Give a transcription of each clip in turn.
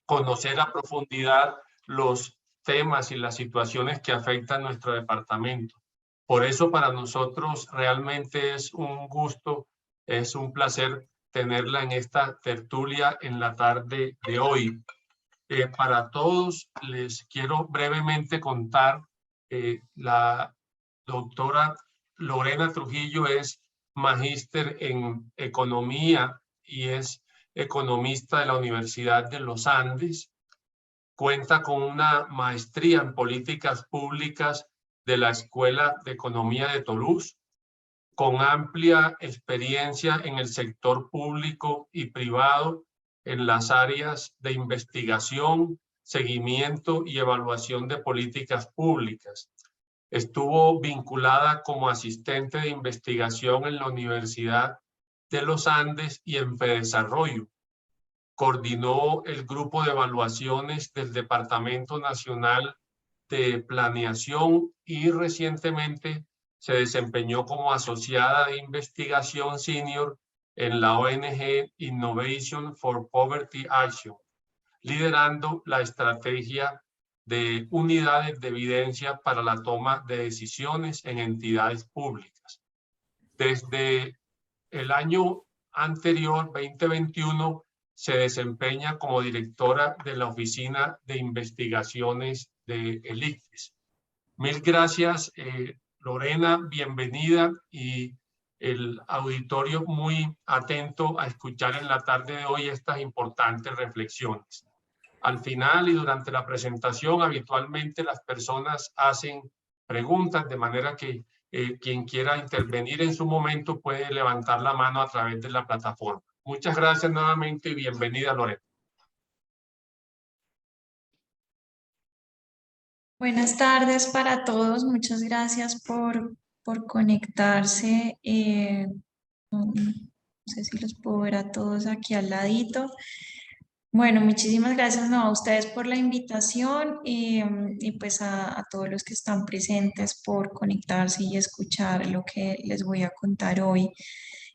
conocer a profundidad los temas y las situaciones que afectan nuestro departamento. Por eso para nosotros realmente es un gusto, es un placer tenerla en esta tertulia en la tarde de hoy. Para todos les quiero brevemente contar, la doctora Lorena Trujillo es magíster en economía y es economista de la Universidad de los Andes. Cuenta con una maestría en políticas públicas de la Escuela de Economía de Toulouse, con amplia experiencia en el sector público y privado en las áreas de investigación, seguimiento y evaluación de políticas públicas. Estuvo vinculada como asistente de investigación en la Universidad de los Andes y en FEDesarrollo. Coordinó el grupo de evaluaciones del Departamento Nacional de Planeación y recientemente se desempeñó como asociada de investigación senior en la ONG Innovation for Poverty Action, liderando la estrategia de unidades de evidencia para la toma de decisiones en entidades públicas. Desde el año anterior, 2021, se desempeña como directora de la Oficina de Investigaciones del ICFES. Mil gracias, Lorena, bienvenida, y el auditorio muy atento a escuchar en la tarde de hoy estas importantes reflexiones. Al final y durante la presentación, habitualmente las personas hacen preguntas, de manera que quien quiera intervenir en su momento puede levantar la mano a través de la plataforma. Muchas gracias nuevamente y bienvenida, Lorena. Buenas tardes para todos, muchas gracias por conectarse. No sé si los puedo ver a todos aquí al ladito. Bueno, muchísimas gracias a ustedes por la invitación y pues a todos los que están presentes por conectarse y escuchar lo que les voy a contar hoy.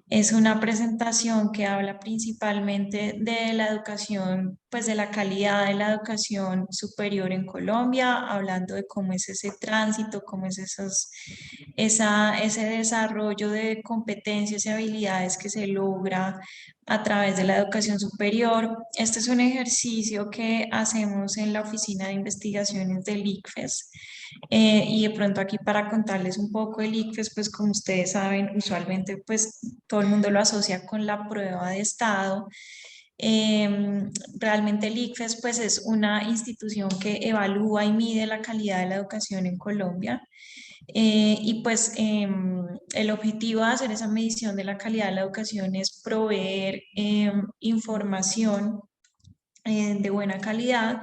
Es una presentación que habla principalmente de la educación, pues de la calidad de la educación superior en Colombia, hablando de cómo es ese tránsito, cómo es ese desarrollo de competencias y habilidades que se logra a través de la educación superior. Este es un ejercicio que hacemos en la Oficina de Investigaciones del ICFES. Y de pronto aquí para contarles un poco el ICFES, pues como ustedes saben, usualmente pues todo el mundo lo asocia con la prueba de estado. Realmente el ICFES pues es una institución que evalúa y mide la calidad de la educación en Colombia. Y pues el objetivo de hacer esa medición de la calidad de la educación es proveer información de buena calidad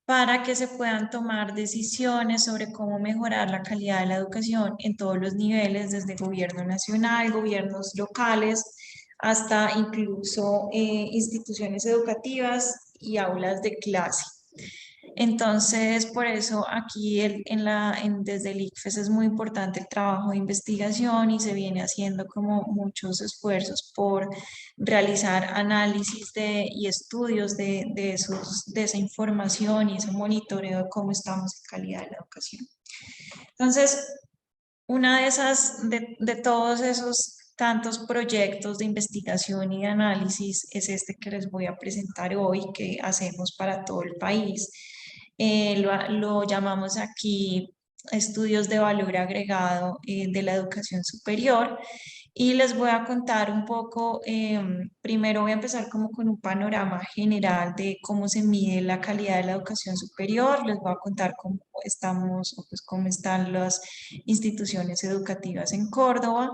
para que se puedan tomar decisiones sobre cómo mejorar la calidad de la educación en todos los niveles, desde gobierno nacional, gobiernos locales, hasta incluso instituciones educativas y aulas de clase. Entonces, por eso aquí desde el ICFES es muy importante el trabajo de investigación y se viene haciendo como muchos esfuerzos por realizar análisis y estudios de esa información y ese monitoreo de cómo estamos en calidad de la educación. Entonces, una de todos esos tantos proyectos de investigación y de análisis es este que les voy a presentar hoy, que hacemos para todo el país. Lo llamamos aquí estudios de valor agregado de la educación superior. Y les voy a contar un poco, primero voy a empezar como con un panorama general de cómo se mide la calidad de la educación superior, les voy a contar cómo estamos, o pues cómo están las instituciones educativas en Córdoba,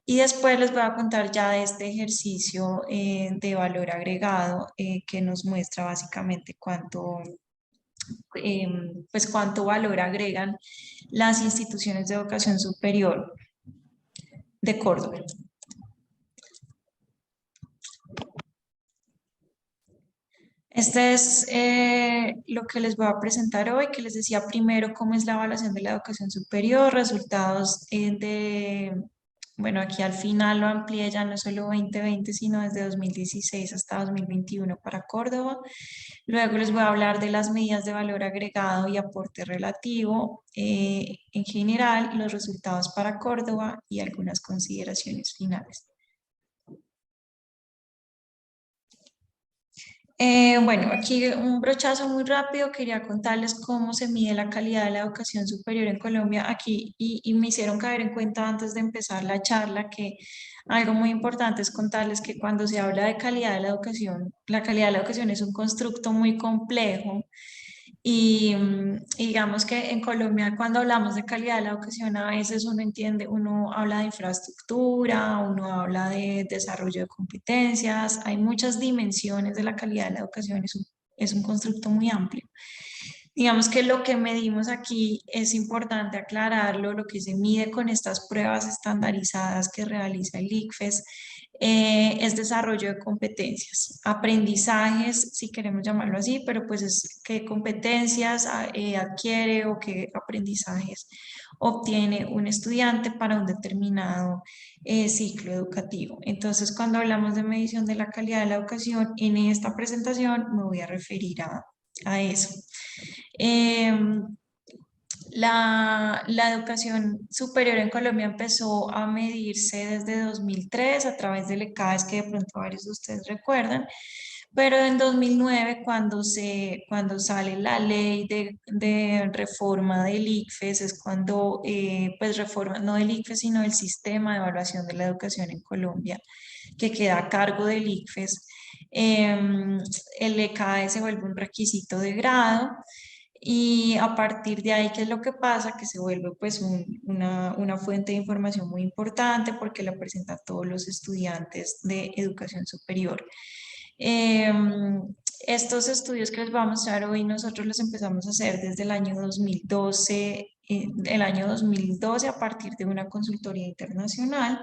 y después les voy a contar ya de este ejercicio de valor agregado que nos muestra básicamente pues cuánto valor agregan las instituciones de educación superior de Córdoba. Este es lo que les voy a presentar hoy, que les decía primero cómo es la evaluación de la educación superior, resultados bueno, aquí al final lo amplié ya no solo 2020, sino desde 2016 hasta 2021 para Córdoba. Luego les voy a hablar de las medidas de valor agregado y aporte relativo en general, los resultados para Córdoba y algunas consideraciones finales. Bueno, aquí un brochazo muy rápido, quería contarles cómo se mide la calidad de la educación superior en Colombia aquí y me hicieron caer en cuenta antes de empezar la charla que algo muy importante es contarles que cuando se habla de calidad de la calidad de la educación es un constructo muy complejo y digamos que en Colombia cuando hablamos de calidad de la educación a veces uno entiende, uno habla de infraestructura, uno habla de desarrollo de competencias, hay muchas dimensiones de la calidad de la educación, es un constructo muy amplio. Digamos que lo que medimos aquí es importante aclararlo, lo que se mide con estas pruebas estandarizadas que realiza el ICFES es desarrollo de competencias, aprendizajes, si queremos llamarlo así, pero pues es qué competencias adquiere o qué aprendizajes obtiene un estudiante para un determinado ciclo educativo. Entonces, cuando hablamos de medición de la calidad de la educación, en esta presentación me voy a referir a eso. La educación superior en Colombia empezó a medirse desde 2003 a través del ECAES, que de pronto varios de ustedes recuerdan, pero en 2009, cuando sale la ley de reforma del ICFES, es cuando, pues reforma, no del ICFES, sino del sistema de evaluación de la educación en Colombia, que queda a cargo del ICFES, el ECAES se vuelve un requisito de grado. Y a partir de ahí, ¿qué es lo que pasa? Que se vuelve pues una fuente de información muy importante porque la presenta a todos los estudiantes de educación superior. Estos estudios que les voy a mostrar hoy, nosotros los empezamos a hacer desde el año 2012, a partir de una consultoría internacional.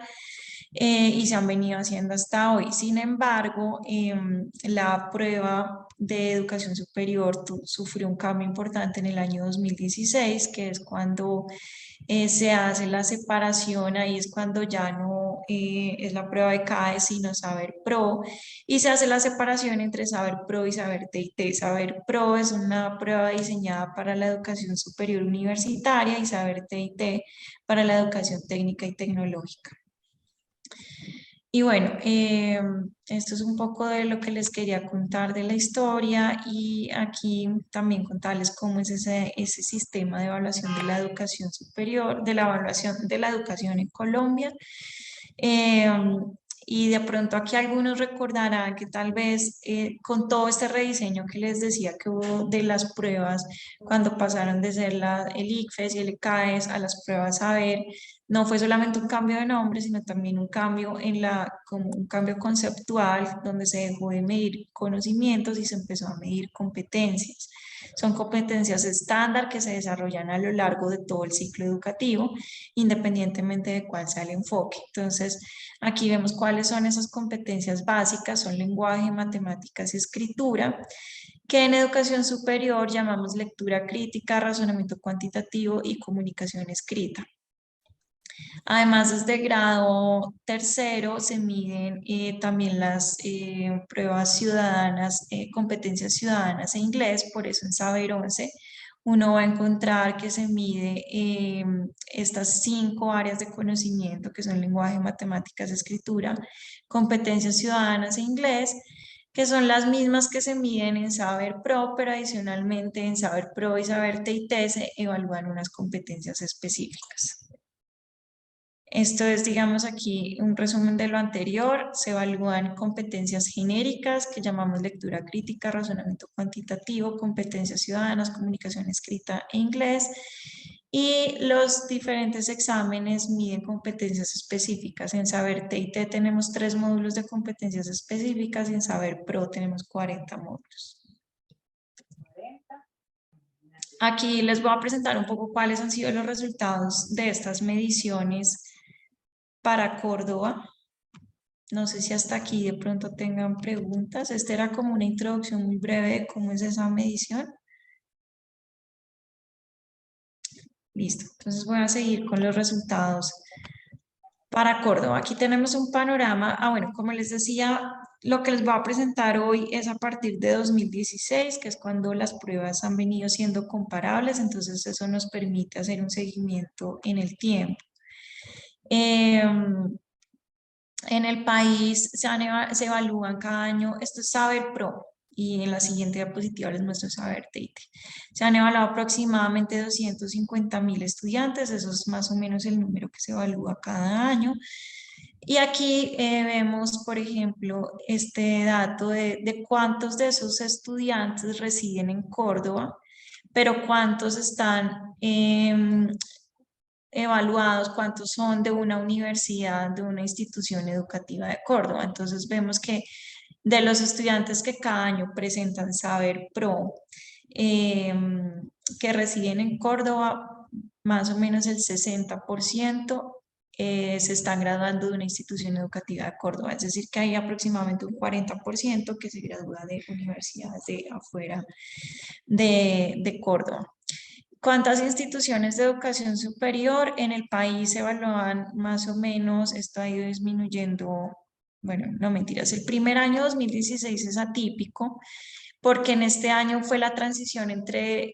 Y se han venido haciendo hasta hoy. Sin embargo, la prueba de educación superior sufrió un cambio importante en el año 2016, que es cuando se hace la separación, ahí es cuando ya no es la prueba de CAES, sino Saber Pro, y se hace la separación entre Saber Pro y Saber TIT. Saber Pro es una prueba diseñada para la educación superior universitaria y Saber TIT para la educación técnica y tecnológica. Y bueno, esto es un poco de lo que les quería contar de la historia y aquí también contarles cómo es ese sistema de evaluación de la educación superior, de la evaluación de la educación en Colombia. Y de pronto aquí algunos recordarán que tal vez con todo este rediseño que les decía que hubo de las pruebas, cuando pasaron de ser el ICFES y el ECAES a las pruebas Saber, no fue solamente un cambio de nombre, sino también un cambio como un cambio conceptual, donde se dejó de medir conocimientos y se empezó a medir competencias. Son competencias estándar que se desarrollan a lo largo de todo el ciclo educativo, independientemente de cuál sea el enfoque. Entonces, aquí vemos cuáles son esas competencias básicas, son lenguaje, matemáticas y escritura, que en educación superior llamamos lectura crítica, razonamiento cuantitativo y comunicación escrita. Además, desde grado tercero se miden también las pruebas ciudadanas, competencias ciudadanas en inglés, por eso en Saber 11 uno va a encontrar que se mide estas 5 áreas de conocimiento que son lenguaje, matemáticas, escritura, competencias ciudadanas en inglés, que son las mismas que se miden en Saber Pro, pero adicionalmente en Saber Pro y Saber TIT se evalúan unas competencias específicas. Esto es, digamos, aquí un resumen de lo anterior. Se evalúan competencias genéricas que llamamos lectura crítica, razonamiento cuantitativo, competencias ciudadanas, comunicación escrita e inglés. Y los diferentes exámenes miden competencias específicas. En Saber TIT tenemos 3 módulos de competencias específicas y en Saber Pro tenemos 40 módulos. Aquí les voy a presentar un poco cuáles han sido los resultados de estas mediciones para Córdoba. No sé si hasta aquí de pronto tengan preguntas. Esta era como una introducción muy breve de cómo es esa medición. Listo, entonces voy a seguir con los resultados Para Córdoba, aquí tenemos un panorama. Bueno, como les decía, lo que les voy a presentar hoy es a partir de 2016, que es cuando las pruebas han venido siendo comparables, entonces eso nos permite hacer un seguimiento en el tiempo. Em, en el país se evalúan cada año, esto es Saber Pro, y en la siguiente diapositiva les muestro Saber TIT. Se han evaluado aproximadamente 250.000 estudiantes, eso es más o menos el número que se evalúa cada año. Y aquí vemos, por ejemplo, este dato de cuántos de esos estudiantes residen en Córdoba, pero cuántos están evaluados, cuántos son de una universidad, de una institución educativa de Córdoba. Entonces vemos que de los estudiantes que cada año presentan Saber Pro, que residen en Córdoba, más o menos el 60% se están graduando de una institución educativa de Córdoba, es decir, que hay aproximadamente un 40% que se gradúa de universidades de afuera de Córdoba. ¿Cuántas instituciones de educación superior en el país se evalúan más o menos? Esto ha ido disminuyendo, bueno, no mentiras, el primer año 2016 es atípico porque en este año fue la transición entre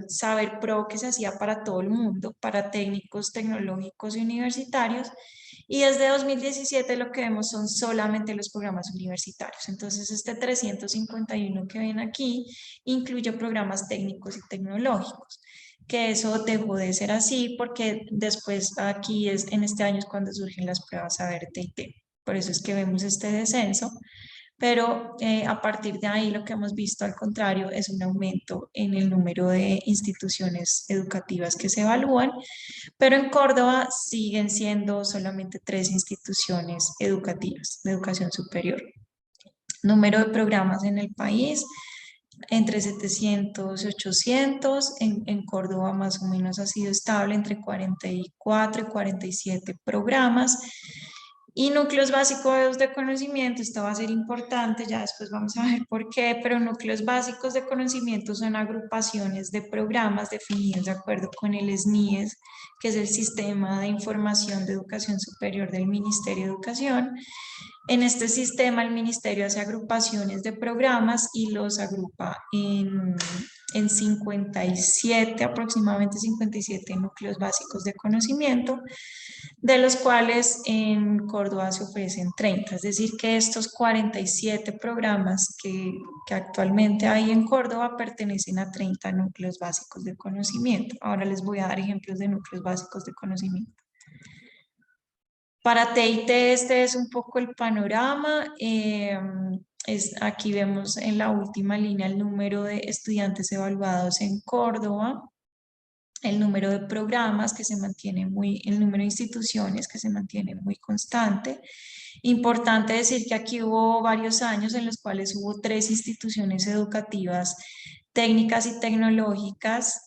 Saber Pro que se hacía para todo el mundo, para técnicos, tecnológicos y universitarios, y desde 2017 lo que vemos son solamente los programas universitarios. Entonces este 351 que ven aquí incluye programas técnicos y tecnológicos, que eso dejó de ser así porque después aquí en este año es cuando surgen las pruebas Saber TIT. Por eso es que vemos este descenso, pero a partir de ahí lo que hemos visto al contrario es un aumento en el número de instituciones educativas que se evalúan, pero en Córdoba siguen siendo solamente 3 instituciones educativas de educación superior. Número de programas en el país, entre 700 y 800, en Córdoba más o menos ha sido estable entre 44 y 47 programas. Y núcleos básicos de conocimiento, esto va a ser importante, ya después vamos a ver por qué, pero núcleos básicos de conocimiento son agrupaciones de programas definidos de acuerdo con el SNIES, que es el Sistema de Información de Educación Superior del Ministerio de Educación. En este sistema el ministerio hace agrupaciones de programas y los agrupa en 57, aproximadamente 57 núcleos básicos de conocimiento, de los cuales en Córdoba se ofrecen 30, es decir que estos 47 programas que actualmente hay en Córdoba pertenecen a 30 núcleos básicos de conocimiento. Ahora les voy a dar ejemplos de núcleos básicos de conocimiento. Para TIT este es un poco el panorama. Aquí vemos en la última línea el número de estudiantes evaluados en Córdoba, el número de programas que se mantiene el número de instituciones que se mantiene muy constante. Importante decir que aquí hubo varios años en los cuales hubo 3 instituciones educativas técnicas y tecnológicas,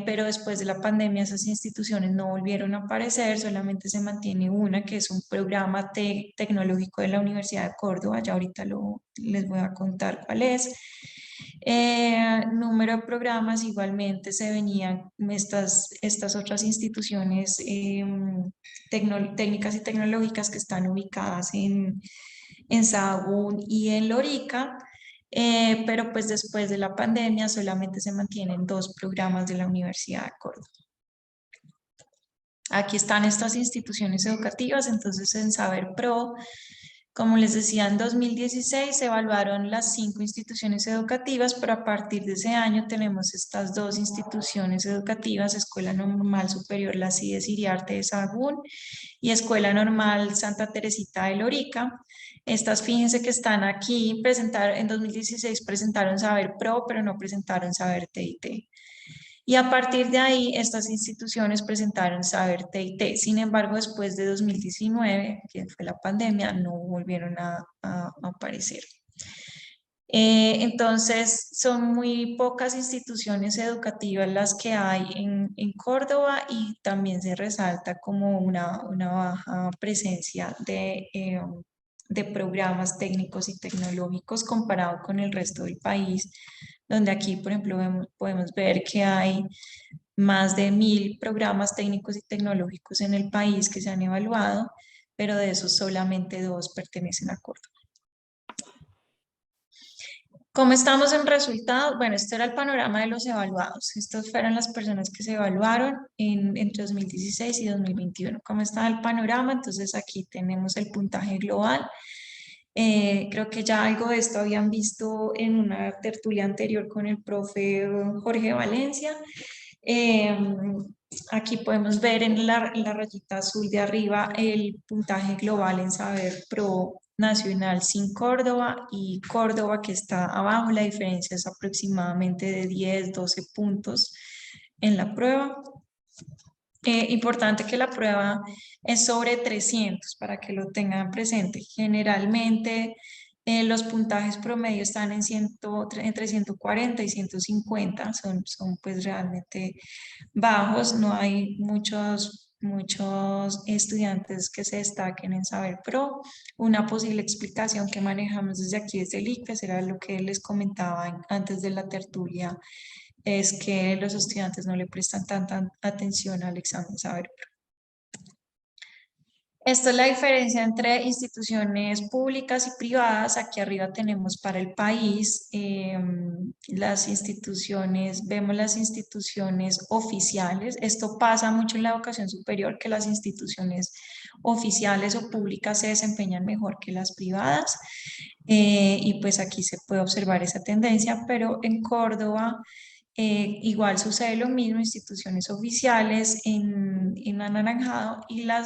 pero después de la pandemia esas instituciones no volvieron a aparecer, solamente se mantiene una que es un programa tecnológico de la Universidad de Córdoba, ya ahorita les voy a contar cuál es. Número de programas, igualmente se venían estas otras instituciones técnicas y tecnológicas que están ubicadas en Sahagún y en Lorica, pero pues después de la pandemia solamente se mantienen 2 programas de la Universidad de Córdoba. Aquí están estas instituciones educativas, entonces en Saber Pro, como les decía, en 2016 se evaluaron las 5 instituciones educativas, pero a partir de ese año tenemos estas 2 instituciones educativas, Escuela Normal Superior La Cides Iriarte de Sahagún y Escuela Normal Santa Teresita de Lorica. Estas, fíjense que están aquí, en 2016 presentaron Saber Pro, pero no presentaron Saber TIT. Y a partir de ahí, estas instituciones presentaron Saber TIT. Sin embargo, después de 2019, que fue la pandemia, no volvieron a aparecer. Entonces, son muy pocas instituciones educativas las que hay en Córdoba y también se resalta como una baja presencia de programas técnicos y tecnológicos comparado con el resto del país, donde aquí, por ejemplo, podemos ver que hay más de 1000 programas técnicos y tecnológicos en el país que se han evaluado, pero de esos solamente 2 pertenecen a Córdoba. ¿Cómo estamos en resultados? Bueno, este era el panorama de los evaluados. Estas fueron las personas que se evaluaron entre 2016 y 2021. ¿Cómo está el panorama? Entonces aquí tenemos el puntaje global. Creo que ya algo de esto habían visto en una tertulia anterior con el profe Jorge Valencia. Aquí podemos ver en la rayita azul de arriba el puntaje global en Saber Pro Nacional sin Córdoba y Córdoba que está abajo. La diferencia es aproximadamente de 10, 12 puntos en la prueba. Importante que la prueba es sobre 300 para que lo tengan presente. Generalmente los puntajes promedio están entre 140 y 150, son pues realmente bajos, no hay muchos estudiantes que se destaquen en Saber Pro. Una posible explicación que manejamos desde aquí, desde el ICFES, era lo que les comentaba antes de la tertulia, es que los estudiantes no le prestan tanta atención al examen Saber Pro. Esta es la diferencia entre instituciones públicas y privadas. Aquí arriba tenemos para el país las instituciones, vemos las instituciones oficiales. Esto pasa mucho en la educación superior, que las instituciones oficiales o públicas se desempeñan mejor que las privadas. Y pues aquí se puede observar esa tendencia, pero en Córdoba igual sucede lo mismo, instituciones oficiales en anaranjado y la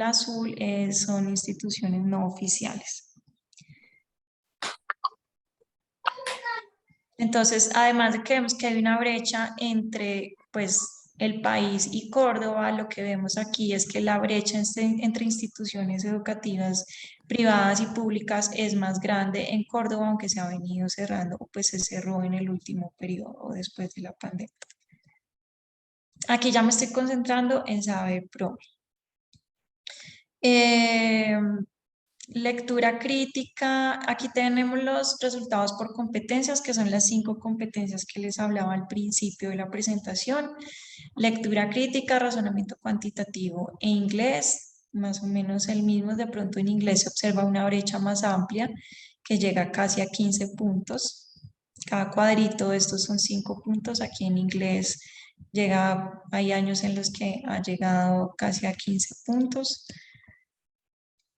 azul son instituciones no oficiales. Entonces, además de que vemos que hay una brecha entre pues, el país y Córdoba, lo que vemos aquí es que la brecha entre instituciones educativas privadas y públicas es más grande en Córdoba, aunque se ha venido cerrando, pues se cerró en el último periodo después de la pandemia. Aquí ya me estoy concentrando en Saber Pro. Lectura crítica, aquí tenemos los resultados por competencias, que son las 5 competencias que les hablaba al principio de la presentación. Lectura crítica, razonamiento cuantitativo e inglés, más o menos el mismo. De pronto en inglés se observa una brecha más amplia que llega casi a 15 puntos. Cada cuadrito de estos son 5 puntos. Aquí en inglés hay años en los que ha llegado casi a 15 puntos.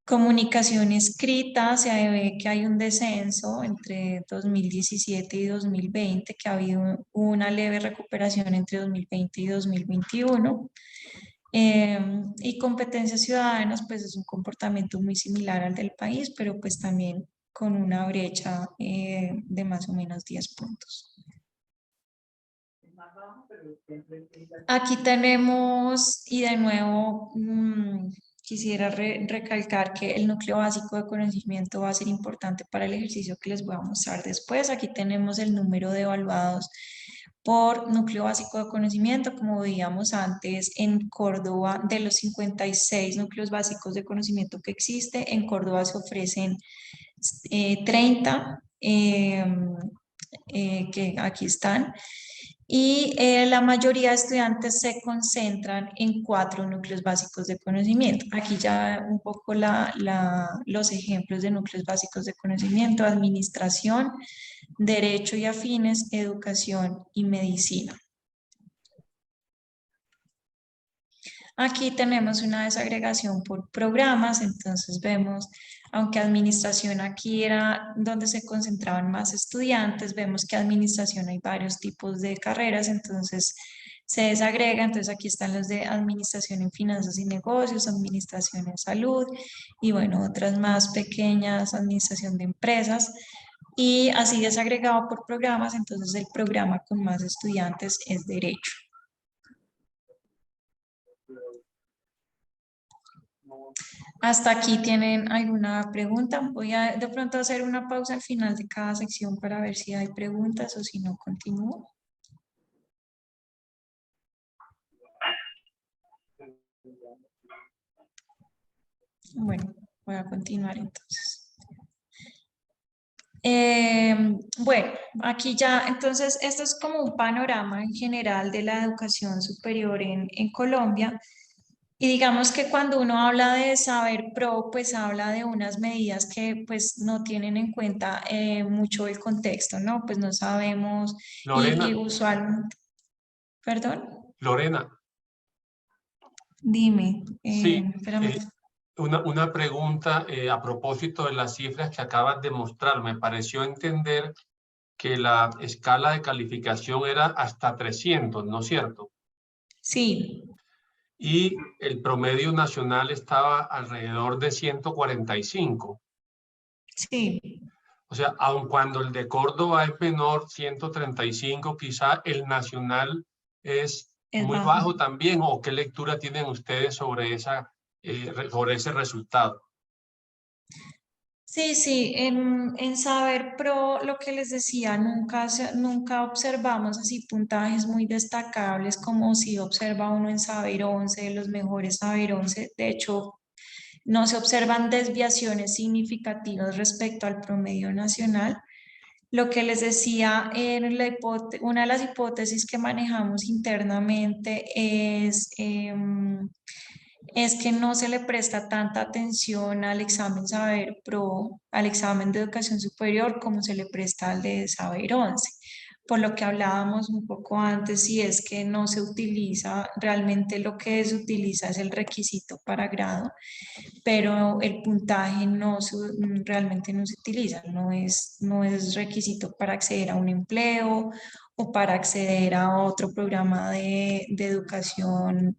Comunicación escrita, se ve que hay un descenso entre 2017 y 2020, que ha habido una leve recuperación entre 2020 y 2021. Y competencias ciudadanas, pues es un comportamiento muy similar al del país, pero pues también con una brecha de más o menos 10 puntos. Aquí tenemos, y de nuevo quisiera recalcar que el núcleo básico de conocimiento va a ser importante para el ejercicio que les voy a mostrar después. Aquí tenemos el número de evaluados por núcleo básico de conocimiento. Como veíamos antes, en Córdoba, de los 56 núcleos básicos de conocimiento que existe, en Córdoba se ofrecen 30 que aquí están. Y la mayoría de estudiantes se concentran en 4 núcleos básicos de conocimiento. Aquí ya un poco los ejemplos de núcleos básicos de conocimiento: administración, derecho y afines, educación y medicina. Aquí tenemos una desagregación por programas, entonces vemos, aunque administración aquí era donde se concentraban más estudiantes, vemos que administración hay varios tipos de carreras, entonces se desagrega. Entonces aquí están los de administración en finanzas y negocios, administración en salud y bueno, otras más pequeñas, administración de empresas. Y así desagregado por programas, entonces el programa con más estudiantes es derecho. ¿Hasta aquí tienen alguna pregunta? Voy a de pronto hacer una pausa al final de cada sección para ver si hay preguntas o si no continúo. Bueno, voy a continuar entonces. Bueno, aquí ya, entonces, esto es como un panorama en general de la educación superior en Colombia. Y digamos que cuando uno habla de Saber Pro, pues habla de unas medidas que pues no tienen en cuenta mucho el contexto, ¿no? Pues no sabemos y Lorena, usualmente, perdón, Lorena, dime, sí, espérame. una pregunta a propósito de las cifras que acabas de mostrar. Me pareció entender que la escala de calificación era hasta 300, ¿no es cierto? Sí, Y el promedio nacional estaba alrededor de 145. sí, O sea, aun cuando el de Córdoba es menor, 135, quizá el nacional es es muy bajo. bajo también. ¿O qué lectura tienen ustedes sobre sobre ese resultado? Sí, sí, en Saber Pro, lo que les decía, nunca observamos así puntajes muy destacables como si observa uno en Saber 11, los mejores Saber 11. De hecho, no se observan desviaciones significativas respecto al promedio nacional. Lo que les decía, una de las hipótesis que manejamos internamente es que no se le presta tanta atención al examen Saber Pro, al examen de educación superior, como se le presta al de Saber 11. Por lo que hablábamos un poco antes, y es que no se utiliza, realmente lo que se utiliza es el requisito para grado, pero el puntaje realmente no se utiliza, no es requisito para acceder a un empleo o para acceder a otro programa de educación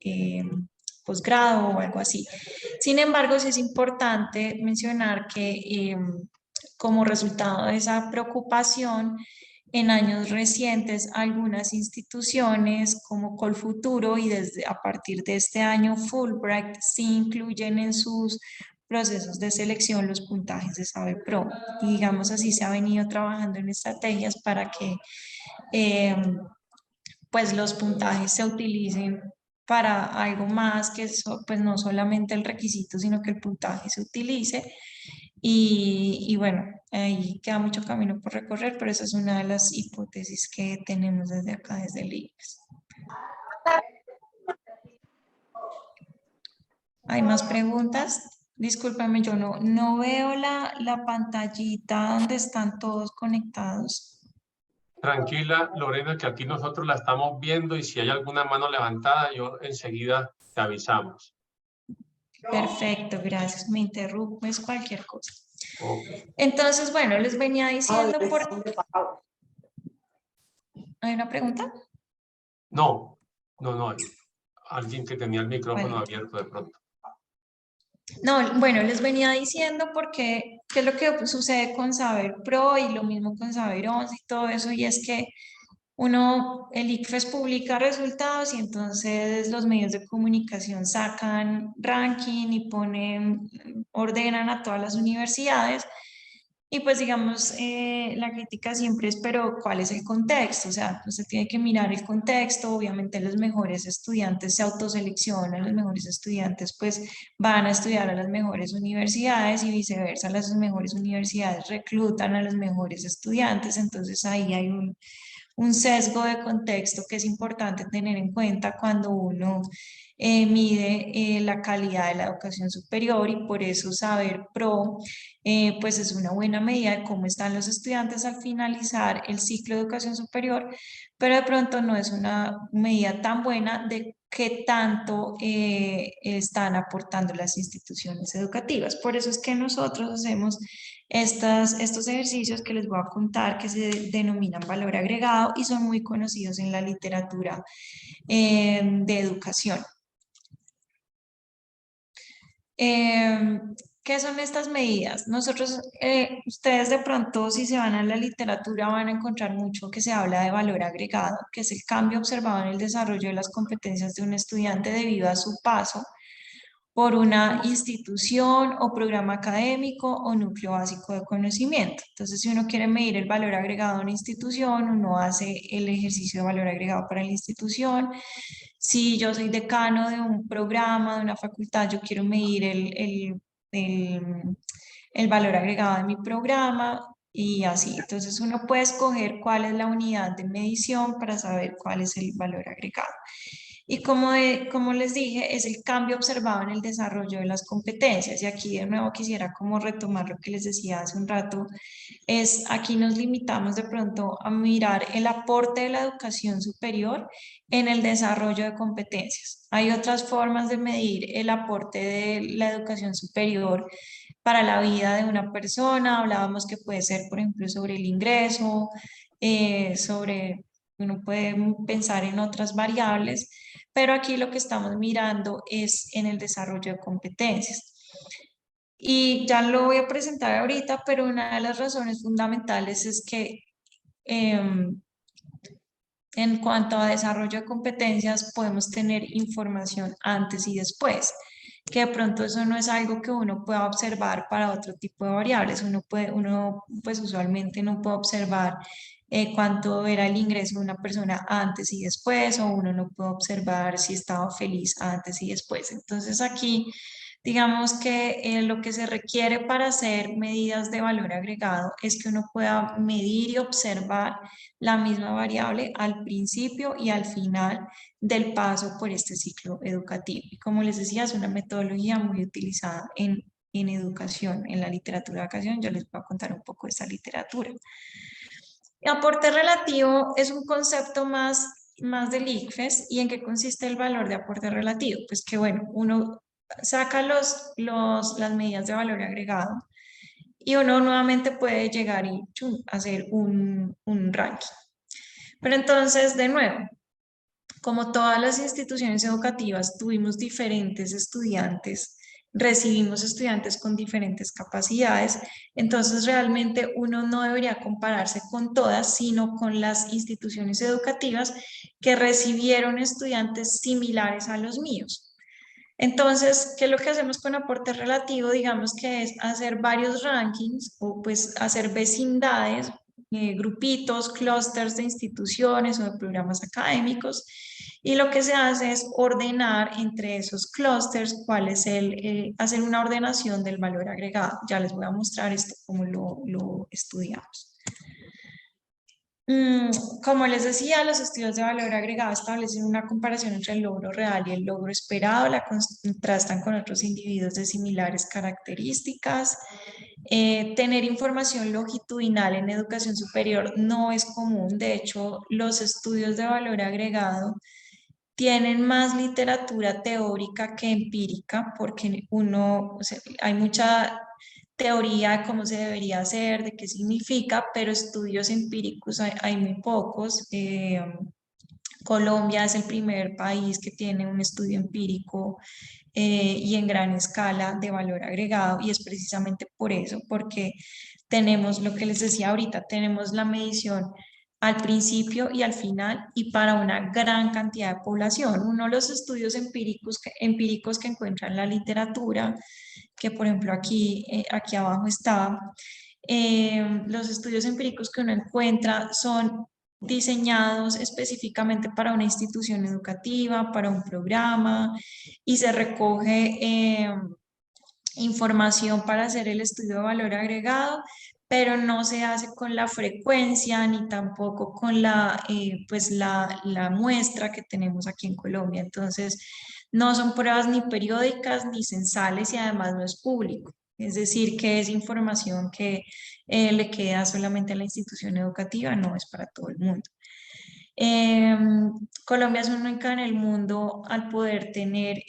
posgrado o algo así. Sin embargo, sí es importante mencionar que como resultado de esa preocupación, en años recientes, algunas instituciones como Colfuturo y desde a partir de este año Fulbright sí incluyen en sus procesos de selección los puntajes de Saber Pro. Y digamos así se ha venido trabajando en estrategias para que eh, pues los puntajes se utilicen para algo más que eso, pues no solamente el requisito, sino que el puntaje se utilice. Y bueno, ahí queda mucho camino por recorrer, pero esa es una de las hipótesis que tenemos desde acá, desde el ICFES. ¿Hay más preguntas? Discúlpame, yo no veo la pantallita donde están todos conectados. Tranquila, Lorena, que aquí nosotros la estamos viendo y si hay alguna mano levantada, yo enseguida te avisamos. Perfecto, gracias. Me interrumpes cualquier cosa. Ok. Entonces, bueno, les venía diciendo por... ¿Hay una pregunta? No, no. Alguien que tenía el micrófono Vale. abierto de pronto. No, bueno, les venía diciendo porque qué es lo que sucede con Saber Pro y lo mismo con Saber 11 y todo eso, y es que el ICFES publica resultados y entonces los medios de comunicación sacan ranking y ordenan a todas las universidades. Y pues digamos, la crítica siempre es, pero ¿cuál es el contexto? O sea, usted tiene que mirar el contexto, obviamente los mejores estudiantes se autoseleccionan, los mejores estudiantes pues van a estudiar a las mejores universidades y viceversa, las mejores universidades reclutan a los mejores estudiantes, entonces ahí hay un sesgo de contexto que es importante tener en cuenta cuando uno mide la calidad de la educación superior, y por eso Saber Pro pues es una buena medida de cómo están los estudiantes al finalizar el ciclo de educación superior, pero de pronto no es una medida tan buena de qué tanto están aportando las instituciones educativas. Por eso es que nosotros hacemos estos ejercicios que les voy a contar, que se denominan valor agregado y son muy conocidos en la literatura de educación. ¿Qué son estas medidas? Ustedes de pronto, si se van a la literatura, van a encontrar mucho que se habla de valor agregado, que es el cambio observado en el desarrollo de las competencias de un estudiante debido a su paso por una institución o programa académico o núcleo básico de conocimiento. Entonces, si uno quiere medir el valor agregado de una institución, uno hace el ejercicio de valor agregado para la institución. Si yo soy decano de un programa, de una facultad, yo quiero medir el valor agregado de mi programa. y así. Entonces uno puede escoger cuál es la unidad de medición para saber cuál es el valor agregado. Y como les dije, es el cambio observado en el desarrollo de las competencias. Y aquí de nuevo quisiera como retomar lo que les decía hace un rato, es aquí nos limitamos de pronto a mirar el aporte de la educación superior en el desarrollo de competencias. Hay otras formas de medir el aporte de la educación superior para la vida de una persona. Hablábamos que puede ser, por ejemplo, sobre el ingreso, uno puede pensar en otras variables, pero aquí lo que estamos mirando es en el desarrollo de competencias. Y ya lo voy a presentar ahorita, pero una de las razones fundamentales es que en cuanto a desarrollo de competencias podemos tener información antes y después, que de pronto eso no es algo que uno pueda observar para otro tipo de variables. Uno pues usualmente no puede observar cuánto era el ingreso de una persona antes y después, o uno no puede observar si estaba feliz antes y después. Entonces aquí digamos que lo que se requiere para hacer medidas de valor agregado es que uno pueda medir y observar la misma variable al principio y al final del paso por este ciclo educativo. Y como les decía, es una metodología muy utilizada en educación, en la literatura de educación. Yo les voy a contar un poco de esta literatura. El aporte relativo es un concepto más del ICFES. ¿Y en qué consiste el valor de aporte relativo? Pues que bueno, uno saca las medidas de valor agregado y uno nuevamente puede llegar y hacer un ranking. Pero entonces, de nuevo, como todas las instituciones educativas, tuvimos diferentes estudiantes, recibimos estudiantes con diferentes capacidades, entonces realmente uno no debería compararse con todas, sino con las instituciones educativas que recibieron estudiantes similares a los míos. Entonces, ¿qué es lo que hacemos con aporte relativo? Digamos que es hacer varios rankings o pues hacer vecindades, grupitos, clústeres de instituciones o de programas académicos, y lo que se hace es ordenar entre esos clústeres cuál es hacer una ordenación del valor agregado. Ya les voy a mostrar esto cómo lo estudiamos. Como les decía, los estudios de valor agregado establecen una comparación entre el logro real y el logro esperado, la contrastan con otros individuos de similares características. Tener información longitudinal en educación superior no es común. De hecho, los estudios de valor agregado tienen más literatura teórica que empírica, porque hay mucha teoría de cómo se debería hacer, de qué significa, pero estudios empíricos hay muy pocos. Colombia es el primer país que tiene un estudio empírico y en gran escala de valor agregado, y es precisamente por eso, porque tenemos lo que les decía ahorita, tenemos la medición al principio y al final y para una gran cantidad de población. Uno de los estudios empíricos que encuentra en la literatura, que por ejemplo aquí abajo está, los estudios empíricos que uno encuentra son diseñados específicamente para una institución educativa, para un programa, y se recoge información para hacer el estudio de valor agregado, pero no se hace con la frecuencia ni tampoco con la muestra que tenemos aquí en Colombia. Entonces, no son pruebas ni periódicas ni censales, y además no es público. Es decir, que es información que le queda solamente a la institución educativa, no es para todo el mundo. Colombia es única en el mundo al poder tener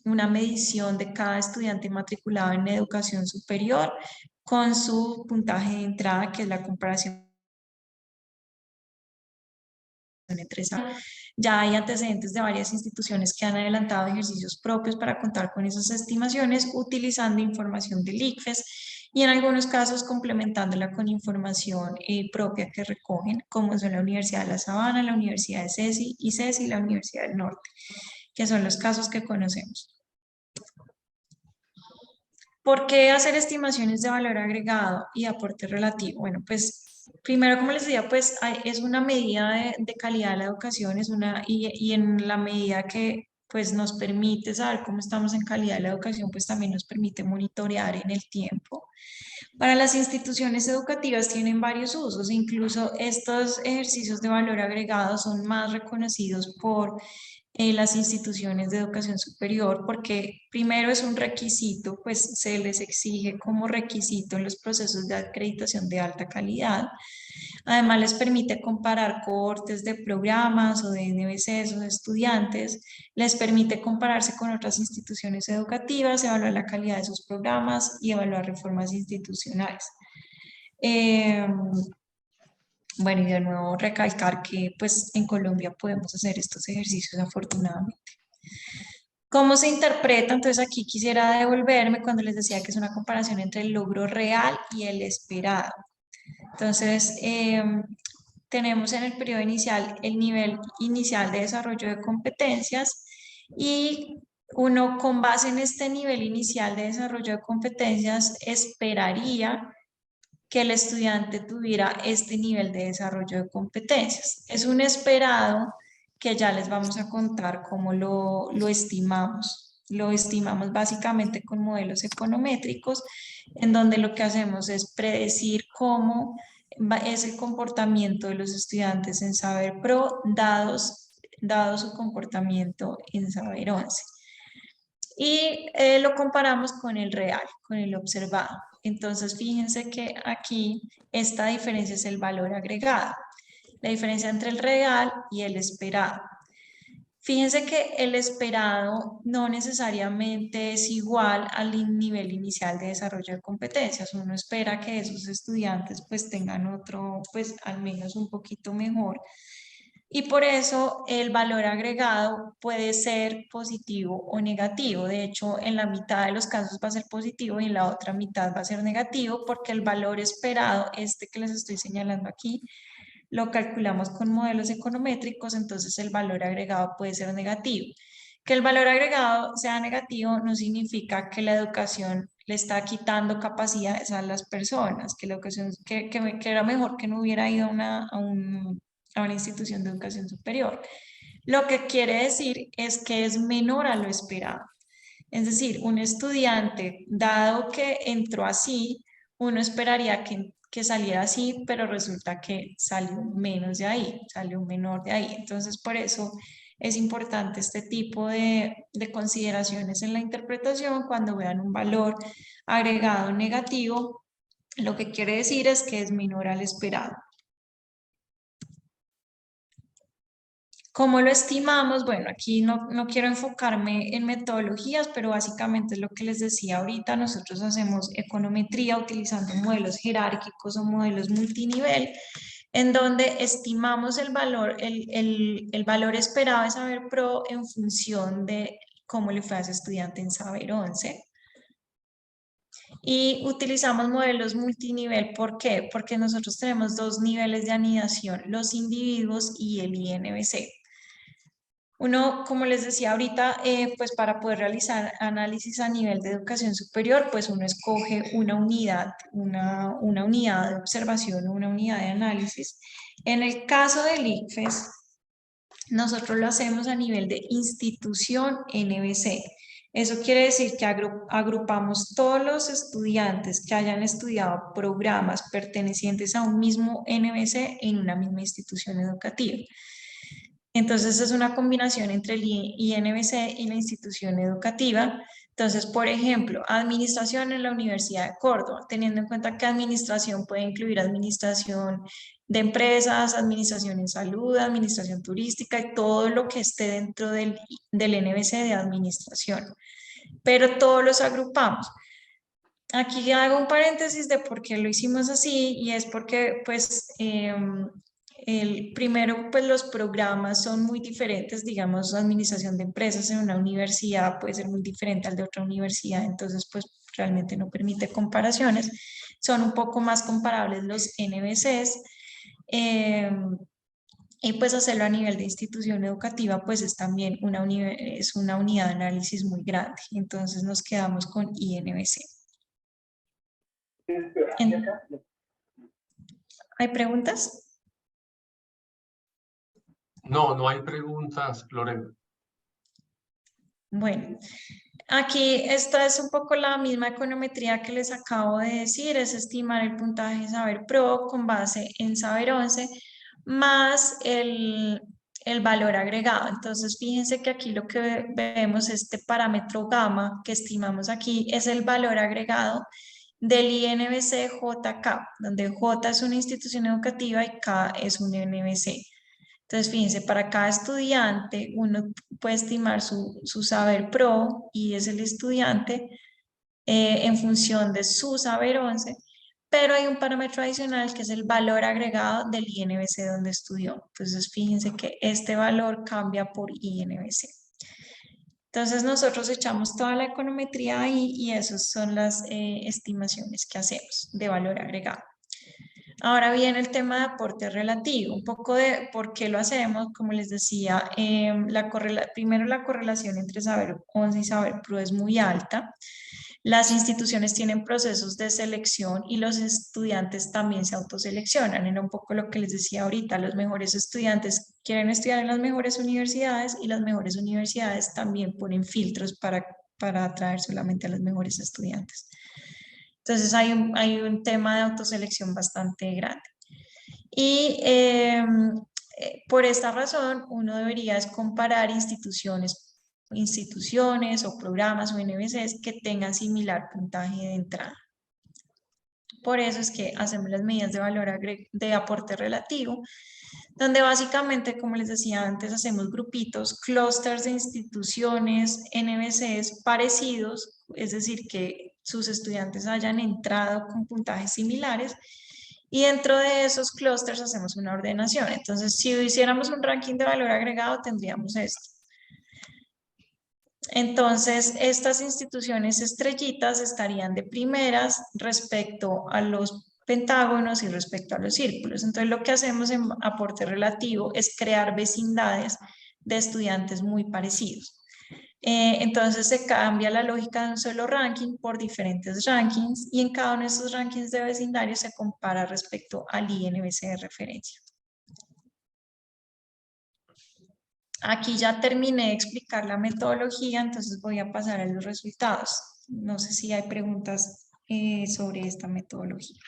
una medición de cada estudiante matriculado en educación superior con su puntaje de entrada, que es la comparación entre ya hay antecedentes de varias instituciones que han adelantado ejercicios propios para contar con esas estimaciones utilizando información del ICFES, y en algunos casos complementándola con información propia que recogen, como son la Universidad de La Sabana, la Universidad de CESI y la Universidad del Norte, que son los casos que conocemos. ¿Por qué hacer estimaciones de valor agregado y aporte relativo? Bueno, pues primero, como les decía, pues es una medida de calidad de la educación, y en la medida que pues nos permite saber cómo estamos en calidad de la educación, pues también nos permite monitorear en el tiempo. Para las instituciones educativas tienen varios usos, incluso estos ejercicios de valor agregado son más reconocidos por las instituciones de educación superior, porque primero es un requisito, pues se les exige como requisito en los procesos de acreditación de alta calidad. Además, les permite comparar cohortes de programas o de NBCs o de estudiantes, les permite compararse con otras instituciones educativas, evaluar la calidad de sus programas y evaluar reformas institucionales. Bueno, y de nuevo recalcar que pues en Colombia podemos hacer estos ejercicios afortunadamente. ¿Cómo se interpreta? Entonces aquí quisiera devolverme cuando les decía que es una comparación entre el logro real y el esperado. Entonces, tenemos en el periodo inicial el nivel inicial de desarrollo de competencias y uno con base en este nivel inicial de desarrollo de competencias esperaría que el estudiante tuviera este nivel de desarrollo de competencias. Es un esperado que ya les vamos a contar cómo lo estimamos. Lo estimamos básicamente con modelos econométricos, en donde lo que hacemos es predecir cómo es el comportamiento de los estudiantes en Saber Pro, dado su comportamiento en Saber 11. Y lo comparamos con el real, con el observado. Entonces, fíjense que aquí esta diferencia es el valor agregado, la diferencia entre el real y el esperado. Fíjense que el esperado no necesariamente es igual al nivel inicial de desarrollo de competencias. Uno espera que esos estudiantes pues tengan otro, pues al menos un poquito mejor. Y por eso el valor agregado puede ser positivo o negativo. De hecho, en la mitad de los casos va a ser positivo y en la otra mitad va a ser negativo porque el valor esperado, este que les estoy señalando aquí, lo calculamos con modelos econométricos, entonces el valor agregado puede ser negativo. Que el valor agregado sea negativo no significa que la educación le está quitando capacidades a las personas, que la educación, que era mejor que no hubiera ido a una institución de educación superior. Lo que quiere decir es que es menor a lo esperado. Es decir, un estudiante, dado que entró así, uno esperaría que saliera así, pero resulta que salió menos de ahí, salió menor de ahí. Entonces, por eso es importante este tipo de consideraciones en la interpretación cuando vean un valor agregado negativo. Lo que quiere decir es que es menor al esperado. ¿Cómo lo estimamos? Bueno, aquí no quiero enfocarme en metodologías, pero básicamente es lo que les decía ahorita. Nosotros hacemos econometría utilizando modelos jerárquicos o modelos multinivel, en donde estimamos el valor, el valor esperado de Saber Pro en función de cómo le fue a ese estudiante en Saber 11. Y utilizamos modelos multinivel, ¿por qué? Porque nosotros tenemos dos niveles de anidación, los individuos y el INBC. Uno, como les decía ahorita, pues para poder realizar análisis a nivel de educación superior, pues uno escoge una unidad, una unidad de observación o una unidad de análisis. En el caso del ICFES, nosotros lo hacemos a nivel de institución NBC. Eso quiere decir que agrupamos todos los estudiantes que hayan estudiado programas pertenecientes a un mismo NBC en una misma institución educativa. Entonces es una combinación entre el INBC y la institución educativa. Entonces, por ejemplo, administración en la Universidad de Córdoba, teniendo en cuenta que administración puede incluir administración de empresas, administración en salud, administración turística y todo lo que esté dentro del NBC de administración. Pero todos los agrupamos. Aquí hago un paréntesis de por qué lo hicimos así y es porque pues primero pues los programas son muy diferentes, digamos administración de empresas en una universidad puede ser muy diferente al de otra universidad, entonces pues realmente no permite comparaciones, son un poco más comparables los NBCs y pues hacerlo a nivel de institución educativa pues es también es una unidad de análisis muy grande, entonces nos quedamos con INBC. ¿Hay preguntas? No, no hay preguntas, Lorena. Bueno, Aquí esta es un poco la misma econometría que les acabo de decir, es estimar el puntaje de Saber Pro con base en Saber 11 más el valor agregado. Entonces, fíjense que aquí lo que vemos, este parámetro gamma que estimamos aquí, es el valor agregado del INBC JK, donde J es una institución educativa y K es un INBC. Entonces, fíjense, para cada estudiante uno puede estimar su Saber Pro y es el estudiante en función de su Saber 11, pero hay un parámetro adicional que es el valor agregado del INBC donde estudió. Entonces, fíjense que este valor cambia por INBC. Entonces, nosotros echamos toda la econometría ahí y esas son las estimaciones que hacemos de valor agregado. Ahora viene el tema de aporte relativo, un poco de por qué lo hacemos, como les decía, primero la correlación entre Saber 11 y Saber Pro es muy alta. Las instituciones tienen procesos de selección y los estudiantes también se autoseleccionan. Era un poco lo que les decía ahorita, los mejores estudiantes quieren estudiar en las mejores universidades y las mejores universidades también ponen filtros para atraer solamente a los mejores estudiantes. Entonces hay un tema de autoselección bastante grande. Y por esta razón uno debería comparar instituciones o programas o NBCs que tengan similar puntaje de entrada. Por eso es que hacemos las medidas de valor de aporte relativo, donde básicamente, como les decía antes, hacemos grupitos, clústeres de instituciones, NBCs parecidos, es decir, que sus estudiantes hayan entrado con puntajes similares, y dentro de esos clústeres hacemos una ordenación. Entonces, si hiciéramos un ranking de valor agregado, tendríamos esto. Entonces, estas instituciones estrellitas estarían de primeras respecto a los pentágonos y respecto a los círculos. Entonces, lo que hacemos en aporte relativo es crear vecindades de estudiantes muy parecidos. Entonces, se cambia la lógica de un solo ranking por diferentes rankings y en cada uno de esos rankings de vecindario se compara respecto al INBC de referencia. Aquí ya terminé de explicar la metodología, entonces voy a pasar a los resultados. No sé si hay preguntas sobre esta metodología.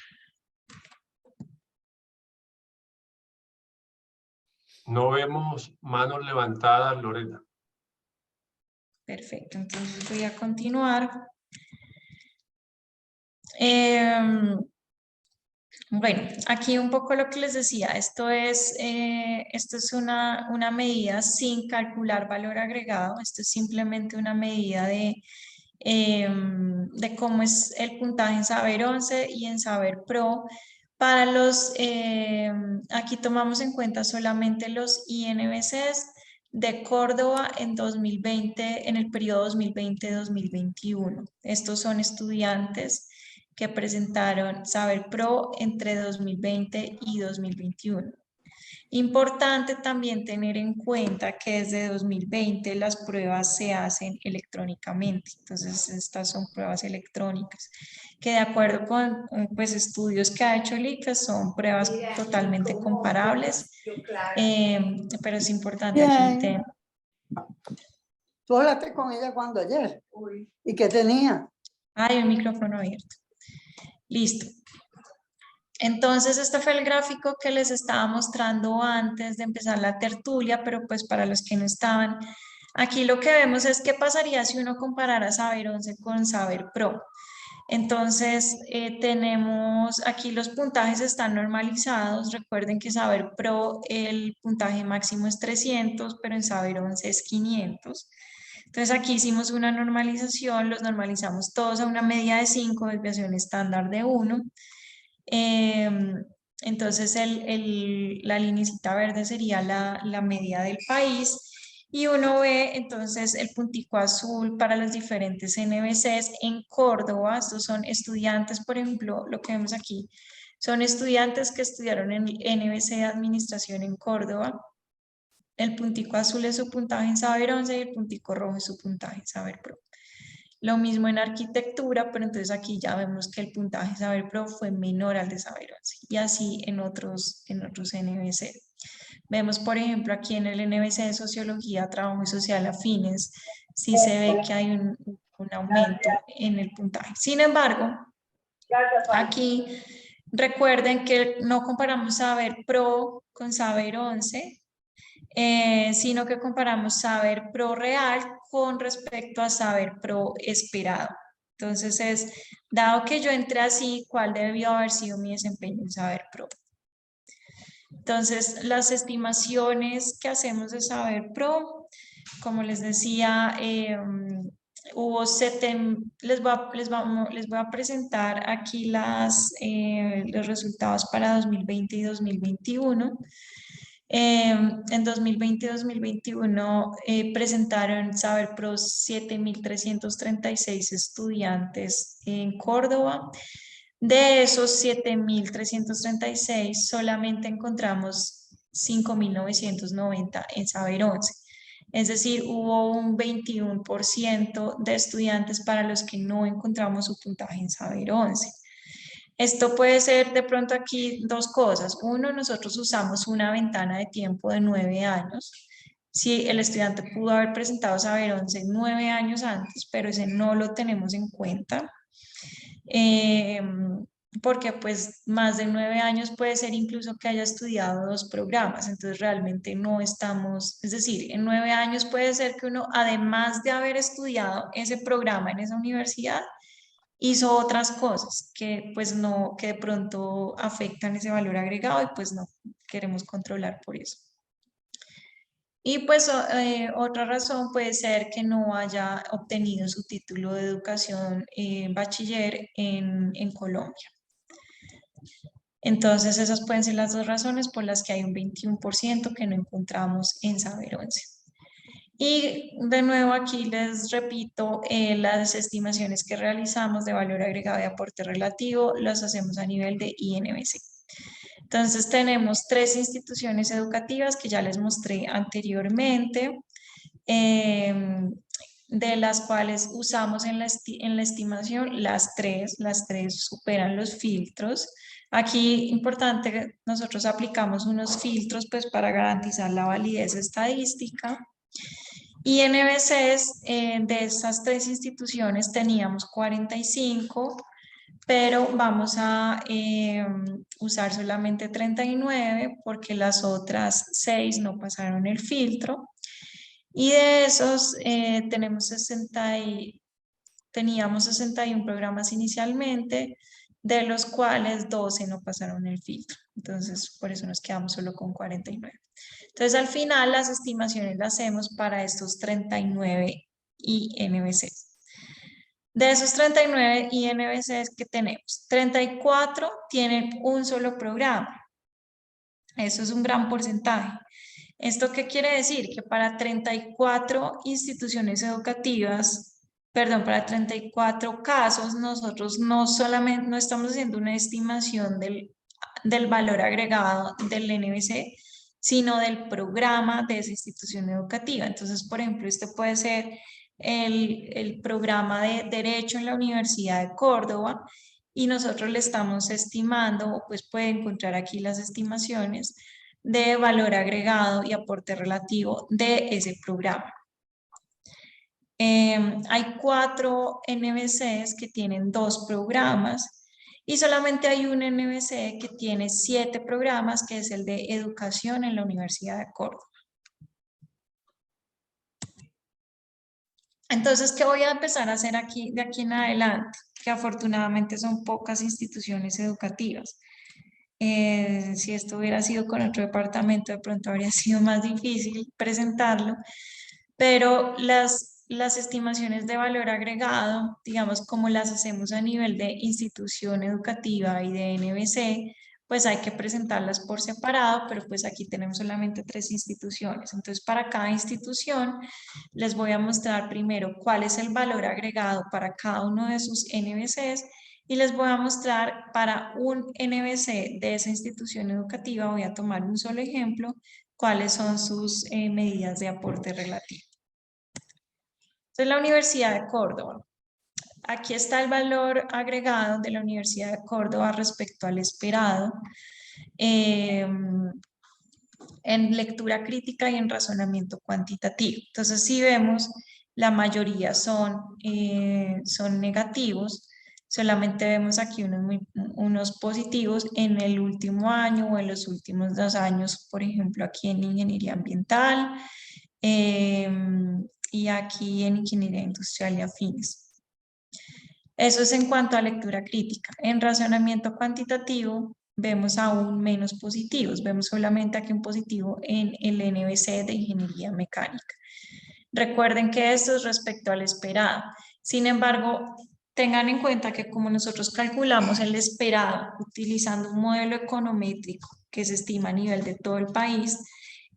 No vemos manos levantadas, Lorena. Perfecto, entonces voy a continuar. Bueno, aquí un poco lo que les decía, esto es una medida sin calcular valor agregado, esto es simplemente una medida de cómo es el puntaje en Saber 11 y en Saber Pro. Para aquí tomamos en cuenta solamente los INBCs de Córdoba en 2020, en el periodo 2020-2021. Estos son estudiantes que presentaron Saber Pro entre 2020 y 2021. Importante también tener en cuenta que desde 2020 las pruebas se hacen electrónicamente, entonces estas son pruebas electrónicas, que de acuerdo con pues, estudios que ha hecho el ICFES son pruebas totalmente comparables, pero es importante aquí ¿Tú hablaste con ella cuando ayer? ¿Y qué tenía? Hay un micrófono abierto. Listo. Entonces, este fue el gráfico que les estaba mostrando antes de empezar la tertulia, pero pues para los que no estaban, aquí lo que vemos es qué pasaría si uno comparara Saber 11 con Saber Pro. Entonces, tenemos aquí los puntajes están normalizados. Recuerden que Saber Pro el puntaje máximo es 300, pero en Saber 11 es 500. Entonces, aquí hicimos una normalización, los normalizamos todos a una media de 5, desviación estándar de 1. Entonces, la lineecita verde sería la media del país y uno ve entonces el puntico azul para los diferentes NBCs en Córdoba. Estos son estudiantes, por ejemplo, lo que vemos aquí son estudiantes que estudiaron en el NBC de Administración en Córdoba. El puntico azul es su puntaje en Saber 11 y el puntico rojo es su puntaje en Saber Pro. Lo mismo en arquitectura, pero entonces aquí ya vemos que el puntaje Saber Pro fue menor al de Saber 11 y así en otros NBC. Vemos, por ejemplo, aquí en el NBC de Sociología, Trabajo y Social afines, sí se ve que hay un aumento en el puntaje. Sin embargo, aquí recuerden que no comparamos Saber Pro con Saber 11, sino que comparamos Saber Pro real con respecto a Saber Pro esperado. Entonces dado que yo entré así, ¿cuál debió haber sido mi desempeño en Saber Pro? Entonces, las estimaciones que hacemos de Saber Pro, como les decía, hubo les voy a presentar aquí los resultados para 2020 y 2021. En 2020 y 2021 presentaron Saber Pro 7.336 estudiantes en Córdoba. De esos 7.336 solamente encontramos 5.990 en Saber 11. Es decir, hubo un 21% de estudiantes para los que no encontramos su puntaje en Saber 11. Esto puede ser de pronto aquí dos cosas. Uno, nosotros usamos una ventana de tiempo de 9 años. Si el estudiante pudo haber presentado Saber 11 9 años antes, pero ese no lo tenemos en cuenta. Porque pues más de 9 años puede ser incluso que haya estudiado 2 programas, entonces realmente no estamos, es decir, en 9 años puede ser que uno, además de haber estudiado ese programa en esa universidad, hizo otras cosas que pues no, que de pronto afectan ese valor agregado y pues no queremos controlar por eso. Y pues otra razón puede ser que no haya obtenido su título de educación bachiller en Colombia. Entonces esas pueden ser las dos razones por las que hay un 21% que no encontramos en Saber 11. Y de nuevo aquí les repito, las estimaciones que realizamos de valor agregado y aporte relativo las hacemos a nivel de INBC. Entonces tenemos 3 instituciones educativas que ya les mostré anteriormente, de las cuales usamos en la estimación las tres superan los filtros. Aquí importante, nosotros aplicamos unos filtros pues para garantizar la validez estadística. Y NBCs de esas 3 instituciones teníamos 45, pero vamos a usar solamente 39 porque las otras 6 no pasaron el filtro. Y de esos teníamos 61 programas inicialmente, de los cuales 12 no pasaron el filtro. Entonces, por eso nos quedamos solo con 49. Entonces, al final, las estimaciones las hacemos para estos 39 INBCs. De esos 39 INBCs que tenemos, 34 tienen un solo programa. Eso es un gran porcentaje. ¿Esto qué quiere decir? Que para 34 instituciones educativas, perdón, para 34 casos, nosotros no estamos haciendo una estimación del valor agregado del NBC, sino del programa de esa institución educativa. Entonces, por ejemplo, este puede ser el programa de Derecho en la Universidad de Córdoba y nosotros le estamos estimando, pues puede encontrar aquí las estimaciones de valor agregado y aporte relativo de ese programa. Hay 4 NBCs que tienen 2 programas y solamente hay un NBC que tiene 7 programas, que es el de Educación en la Universidad de Córdoba. Entonces, ¿qué voy a empezar a hacer aquí de aquí en adelante? Que afortunadamente son pocas instituciones educativas. Si esto hubiera sido con otro departamento, de pronto habría sido más difícil presentarlo, pero las estimaciones de valor agregado, digamos, como las hacemos a nivel de institución educativa y de NBC, pues hay que presentarlas por separado, pero pues aquí tenemos solamente 3 instituciones. Entonces, para cada institución les voy a mostrar primero cuál es el valor agregado para cada uno de sus NBCs y les voy a mostrar para un NBC de esa institución educativa, voy a tomar un solo ejemplo, cuáles son sus medidas de aporte relativo. Entonces, la Universidad de Córdoba. Aquí está el valor agregado de la Universidad de Córdoba respecto al esperado en lectura crítica y en razonamiento cuantitativo. Entonces, si vemos, la mayoría son negativos. Solamente vemos aquí unos positivos en el último año o en los últimos 2 años, por ejemplo, aquí en ingeniería ambiental y aquí en ingeniería industrial y afines. Eso es en cuanto a lectura crítica. En razonamiento cuantitativo vemos aún menos positivos. Vemos solamente aquí un positivo en el NBC de ingeniería mecánica. Recuerden que esto es respecto al esperado. Sin embargo, tengan en cuenta que como nosotros calculamos el esperado utilizando un modelo econométrico que se estima a nivel de todo el país,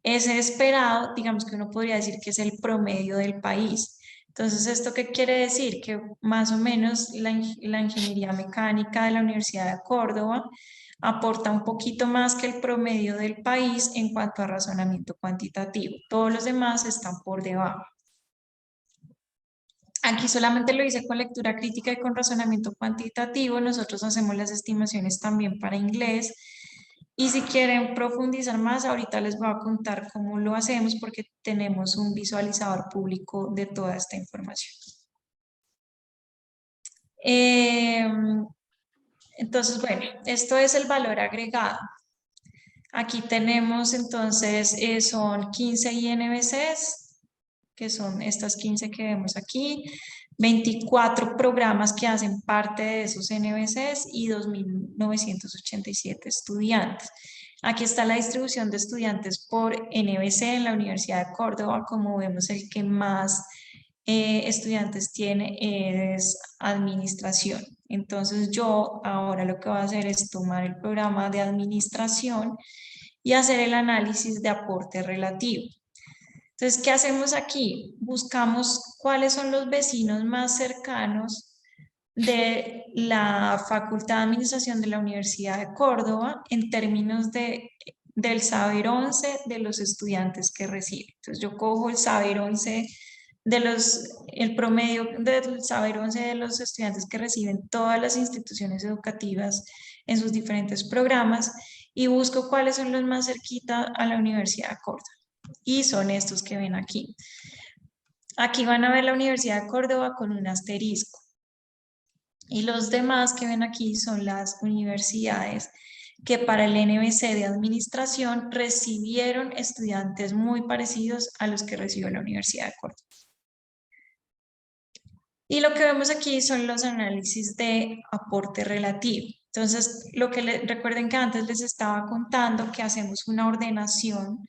ese esperado, digamos que uno podría decir que es el promedio del país. Entonces, ¿esto qué quiere decir? Que más o menos la ingeniería mecánica de la Universidad de Córdoba aporta un poquito más que el promedio del país en cuanto a razonamiento cuantitativo. Todos los demás están por debajo. Aquí solamente lo hice con lectura crítica y con razonamiento cuantitativo. Nosotros hacemos las estimaciones también para inglés. Y si quieren profundizar más, ahorita les voy a contar cómo lo hacemos porque tenemos un visualizador público de toda esta información. Entonces, bueno, esto es el valor agregado. Aquí tenemos entonces, son 15 INBCs, que son estas 15 que vemos aquí, 24 programas que hacen parte de esos NBCs y 2.987 estudiantes. Aquí está la distribución de estudiantes por NBC en la Universidad de Córdoba. Como vemos, el que más estudiantes tiene es administración. Entonces yo ahora lo que voy a hacer es tomar el programa de administración y hacer el análisis de aporte relativo. Entonces, ¿qué hacemos aquí? Buscamos cuáles son los vecinos más cercanos de la Facultad de Administración de la Universidad de Córdoba en términos del saber 11 de los estudiantes que reciben. Entonces, yo cojo el saber 11 el promedio del saber 11 de los estudiantes que reciben todas las instituciones educativas en sus diferentes programas y busco cuáles son los más cerquita a la Universidad de Córdoba. Y son estos que ven aquí. Aquí van a ver la Universidad de Córdoba con un asterisco. Y los demás que ven aquí son las universidades que para el NBC de administración recibieron estudiantes muy parecidos a los que recibió la Universidad de Córdoba. Y lo que vemos aquí son los análisis de aporte relativo. Entonces, recuerden que antes les estaba contando que hacemos una ordenación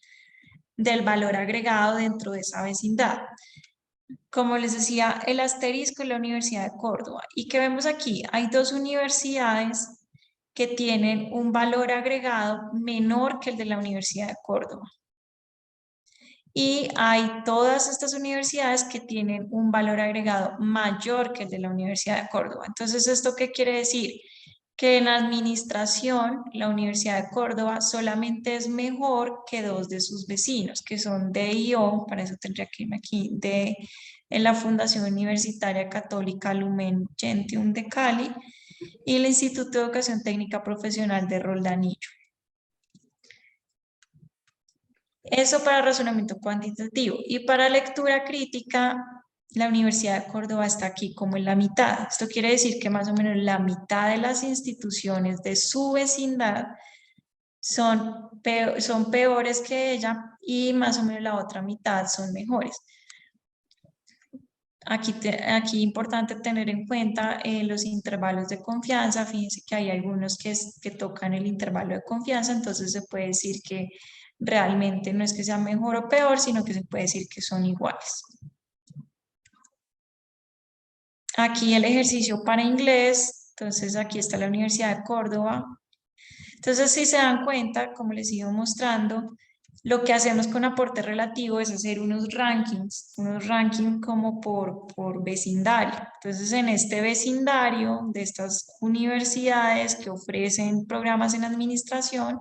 del valor agregado dentro de esa vecindad. Como les decía, el asterisco es la Universidad de Córdoba. ¿Y qué vemos aquí? Hay 2 universidades que tienen un valor agregado menor que el de la Universidad de Córdoba. Y hay todas estas universidades que tienen un valor agregado mayor que el de la Universidad de Córdoba. Entonces, ¿esto qué quiere decir? Que en administración la Universidad de Córdoba solamente es mejor que 2 de sus vecinos, que son DIO, para eso tendría que irme aquí, en la Fundación Universitaria Católica Lumen Gentium de Cali y el Instituto de Educación Técnica Profesional de Roldanillo. Eso para razonamiento cuantitativo. Y para lectura crítica, la Universidad de Córdoba está aquí como en la mitad. Esto quiere decir que más o menos la mitad de las instituciones de su vecindad son peores que ella y más o menos la otra mitad son mejores. Aquí es importante tener en cuenta los intervalos de confianza. Fíjense que hay algunos que tocan el intervalo de confianza, entonces se puede decir que realmente no es que sea mejor o peor, sino que se puede decir que son iguales. Aquí el ejercicio para inglés, entonces aquí está la Universidad de Córdoba. Entonces, si se dan cuenta, como les iba mostrando, lo que hacemos con aporte relativo es hacer unos rankings como por vecindario. Entonces, en este vecindario de estas universidades que ofrecen programas en administración,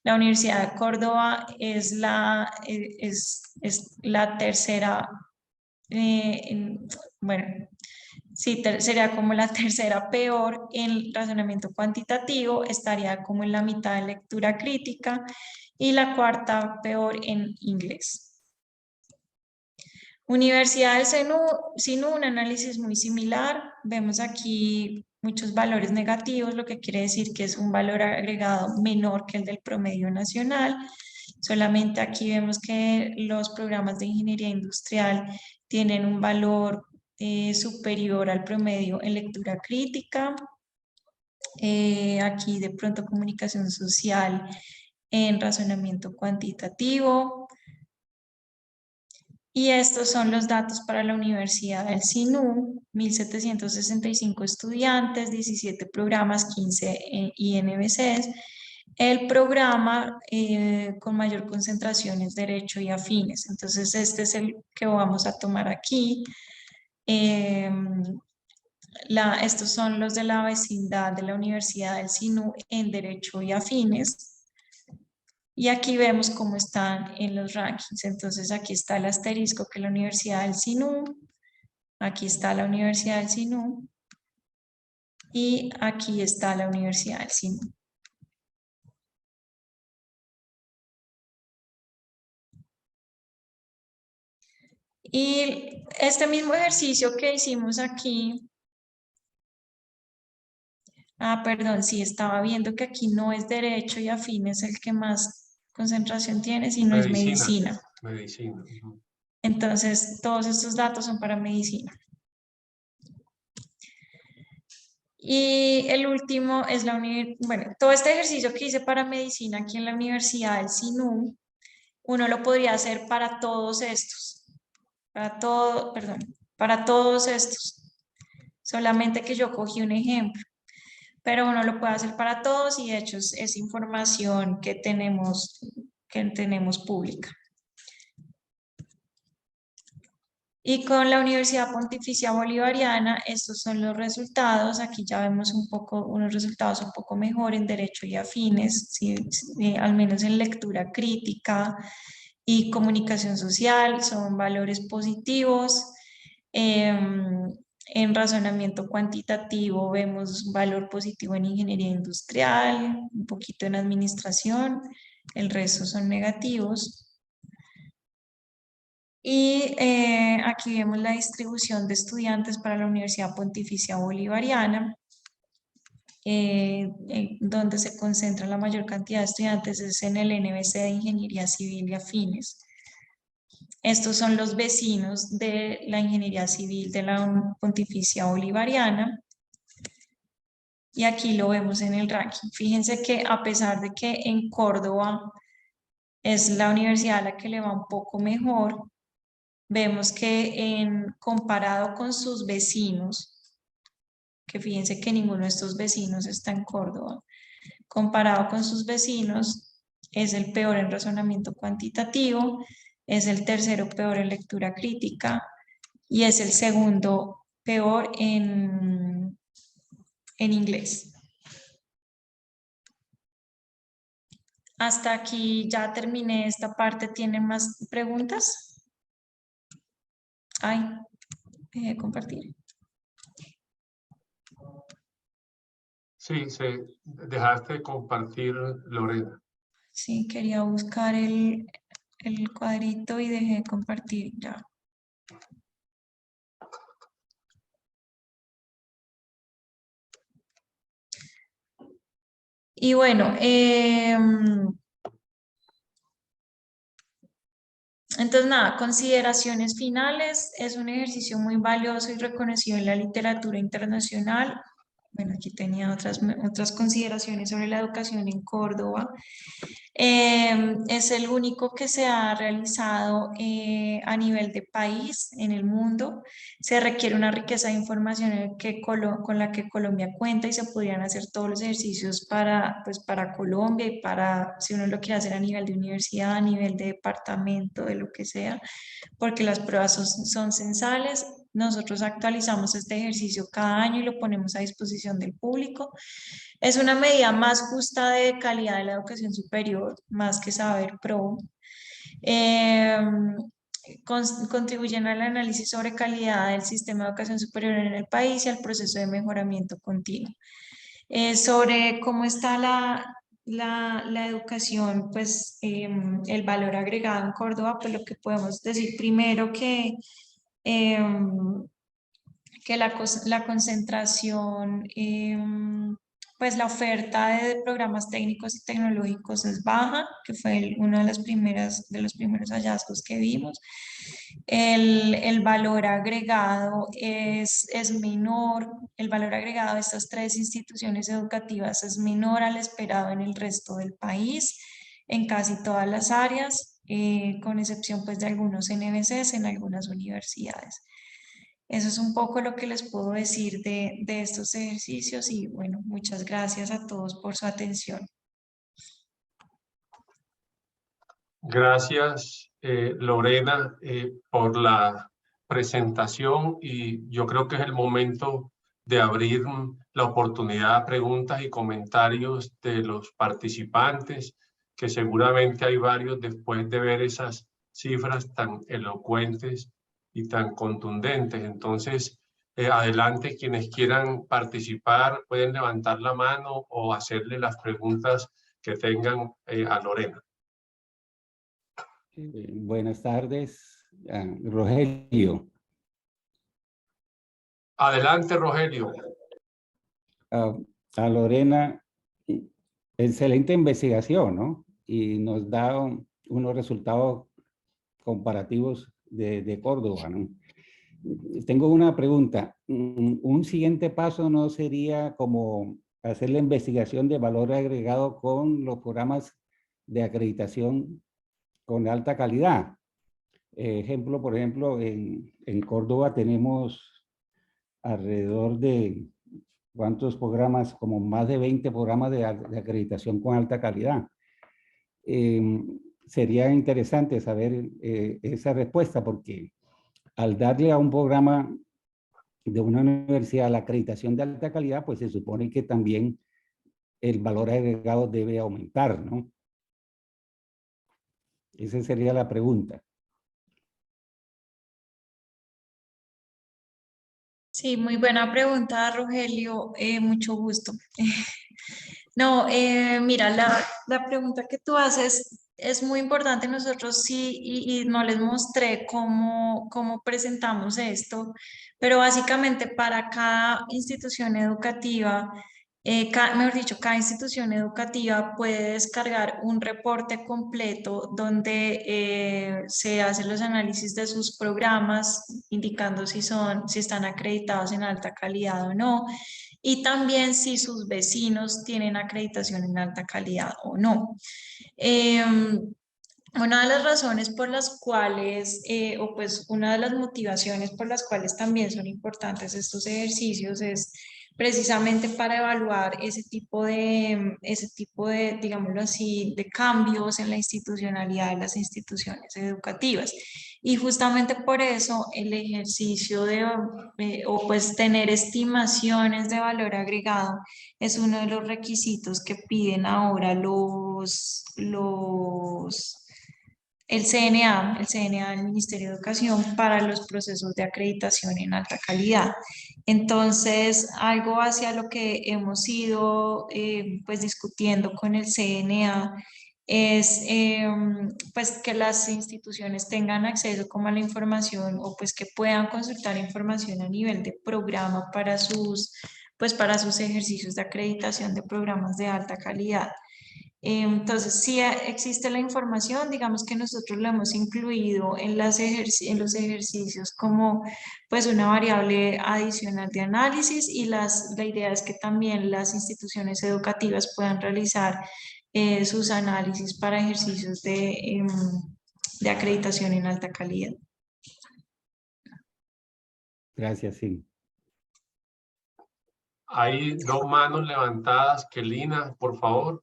la Universidad de Córdoba es la tercera, bueno, sí, sería como la tercera peor en razonamiento cuantitativo, estaría como en la mitad en lectura crítica y la cuarta peor en inglés. Universidad del SINU, un análisis muy similar. Vemos aquí muchos valores negativos, lo que quiere decir que es un valor agregado menor que el del promedio nacional. Solamente aquí vemos que los programas de ingeniería industrial tienen un valor superior al promedio en lectura crítica. Aquí de pronto comunicación social en razonamiento cuantitativo. Y estos son los datos para la Universidad del SINU, 1.765 estudiantes, 17 programas, 15 INBCs. El programa con mayor concentración es Derecho y Afines. Entonces, este es el que vamos a tomar aquí. Estos son los de la vecindad de la Universidad del SINU en Derecho y Afines. Y aquí vemos cómo están en los rankings. Entonces aquí está el asterisco que es la Universidad del SINU. Aquí está la Universidad del SINU. Y aquí está la Universidad del SINU. Y este mismo ejercicio que hicimos aquí. Perdón, sí, estaba viendo que aquí no es Derecho y Afines el que más concentración tiene, sino es Medicina. Medicina. Entonces, todos estos datos son para Medicina. Y el último es bueno, todo este ejercicio que hice para Medicina aquí en la Universidad del SINU, uno lo podría hacer para todos estos, para todos estos, solamente que yo cogí un ejemplo, pero uno lo puede hacer para todos y de hecho es información que tenemos pública. Y con la Universidad Pontificia Bolivariana, estos son los resultados. Aquí ya vemos unos resultados un poco mejor en Derecho y Afines, al menos en lectura crítica y comunicación social, son valores positivos. En razonamiento cuantitativo vemos valor positivo en ingeniería industrial, un poquito en administración, el resto son negativos. Y aquí vemos la distribución de estudiantes para la Universidad Pontificia Bolivariana, donde se concentra la mayor cantidad de estudiantes es en el NBC de Ingeniería Civil y Afines. Estos son los vecinos de la Ingeniería Civil de la Pontificia Bolivariana. Y aquí lo vemos en el ranking. Fíjense que a pesar de que en Córdoba es la universidad a la que le va un poco mejor, vemos que comparado con sus vecinos, que fíjense que ninguno de estos vecinos está en Córdoba, comparado con sus vecinos, es el peor en razonamiento cuantitativo, es el tercero peor en lectura crítica y es el segundo peor en inglés. Hasta aquí ya terminé esta parte. ¿Tienen más preguntas? Ay, dejé de compartir. Sí, dejaste de compartir, Lorena. Sí, quería buscar el cuadrito y dejé de compartir ya. Y bueno, entonces nada, consideraciones finales. Es un ejercicio muy valioso y reconocido en la literatura internacional. Bueno, aquí tenía otras consideraciones sobre la educación en Córdoba. Es el único que se ha realizado a nivel de país en el mundo. Se requiere una riqueza de información con la que Colombia cuenta y se podrían hacer todos los ejercicios para Colombia y si uno lo quiere hacer a nivel de universidad, a nivel de departamento, de lo que sea, porque las pruebas son censales. Nosotros actualizamos este ejercicio cada año y lo ponemos a disposición del público. Es una medida más justa de calidad de la educación superior, más que Saber Pro. Contribuyen al análisis sobre calidad del sistema de educación superior en el país y al proceso de mejoramiento continuo. Sobre cómo está la educación, pues el valor agregado en Córdoba, pues lo que podemos decir primero que la concentración, pues la oferta de programas técnicos y tecnológicos es baja, que fue uno de de los primeros hallazgos que vimos. El valor agregado es menor, el valor agregado de estas tres instituciones educativas es menor al esperado en el resto del país, en casi todas las áreas, con excepción pues de algunos NBCs en algunas universidades. Eso es un poco lo que les puedo decir de estos ejercicios y bueno, muchas gracias a todos por su atención. Gracias, Lorena, por la presentación, y yo creo que es el momento de abrir la oportunidad a preguntas y comentarios de los participantes, que seguramente hay varios después de ver esas cifras tan elocuentes y tan contundentes. Entonces, adelante, quienes quieran participar pueden levantar la mano o hacerle las preguntas que tengan a Lorena. Buenas tardes, Rogelio. Adelante, Rogelio. A Lorena, excelente investigación, ¿no? Y nos da unos resultados comparativos de Córdoba, ¿no? Tengo una pregunta. ¿Un siguiente paso no sería como hacer la investigación de valor agregado con los programas de acreditación con alta calidad? Ejemplo, por ejemplo, en Córdoba tenemos alrededor de, ¿cuántos programas? Como más de 20 programas de acreditación con alta calidad. Sería interesante saber esa respuesta, porque al darle a un programa de una universidad la acreditación de alta calidad, pues se supone que también el valor agregado debe aumentar, ¿no? Esa sería la pregunta. Sí, muy buena pregunta, Rogelio. Mucho gusto. No, mira, la pregunta que tú haces es muy importante. Nosotros sí, y no les mostré cómo presentamos esto, pero básicamente para cada institución educativa, mejor dicho, cada institución educativa puede descargar un reporte completo donde se hacen los análisis de sus programas, indicando si están acreditados en alta calidad o no, y también si sus vecinos tienen acreditación en alta calidad o no. Una de las razones por las cuales, o pues una de las motivaciones por las cuales también son importantes estos ejercicios es precisamente para evaluar ese tipo de, digámoslo así, de cambios en la institucionalidad de las instituciones educativas. Y justamente por eso el ejercicio o pues tener estimaciones de valor agregado es uno de los requisitos que piden ahora el CNA del Ministerio de Educación para los procesos de acreditación en alta calidad. Entonces, algo hacia lo que hemos ido pues discutiendo con el CNA es pues que las instituciones tengan acceso como a la información o pues que puedan consultar información a nivel de programa para para sus ejercicios de acreditación de programas de alta calidad. Entonces, sí existe la información, digamos que nosotros la hemos incluido en los ejercicios como pues una variable adicional de análisis, y la idea es que también las instituciones educativas puedan realizar sus análisis para ejercicios de acreditación en alta calidad. Gracias, sí. Hay dos manos levantadas. Kelina, por favor.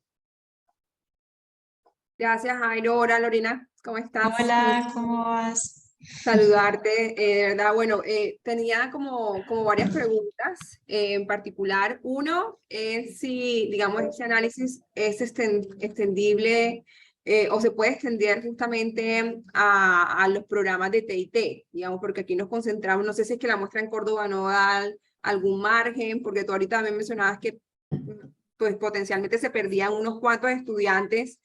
Gracias, Jairo. Hola, Lorena, ¿cómo estás? Hola, ¿cómo vas? Saludarte, de verdad. Bueno, tenía como varias preguntas, en particular. Uno es si, digamos, este análisis es extendible o se puede extender justamente a los programas de TIT, digamos, porque aquí nos concentramos, no sé si es que la muestra en Córdoba no da algún margen, porque tú ahorita también mencionabas que pues potencialmente se perdían unos cuantos estudiantes,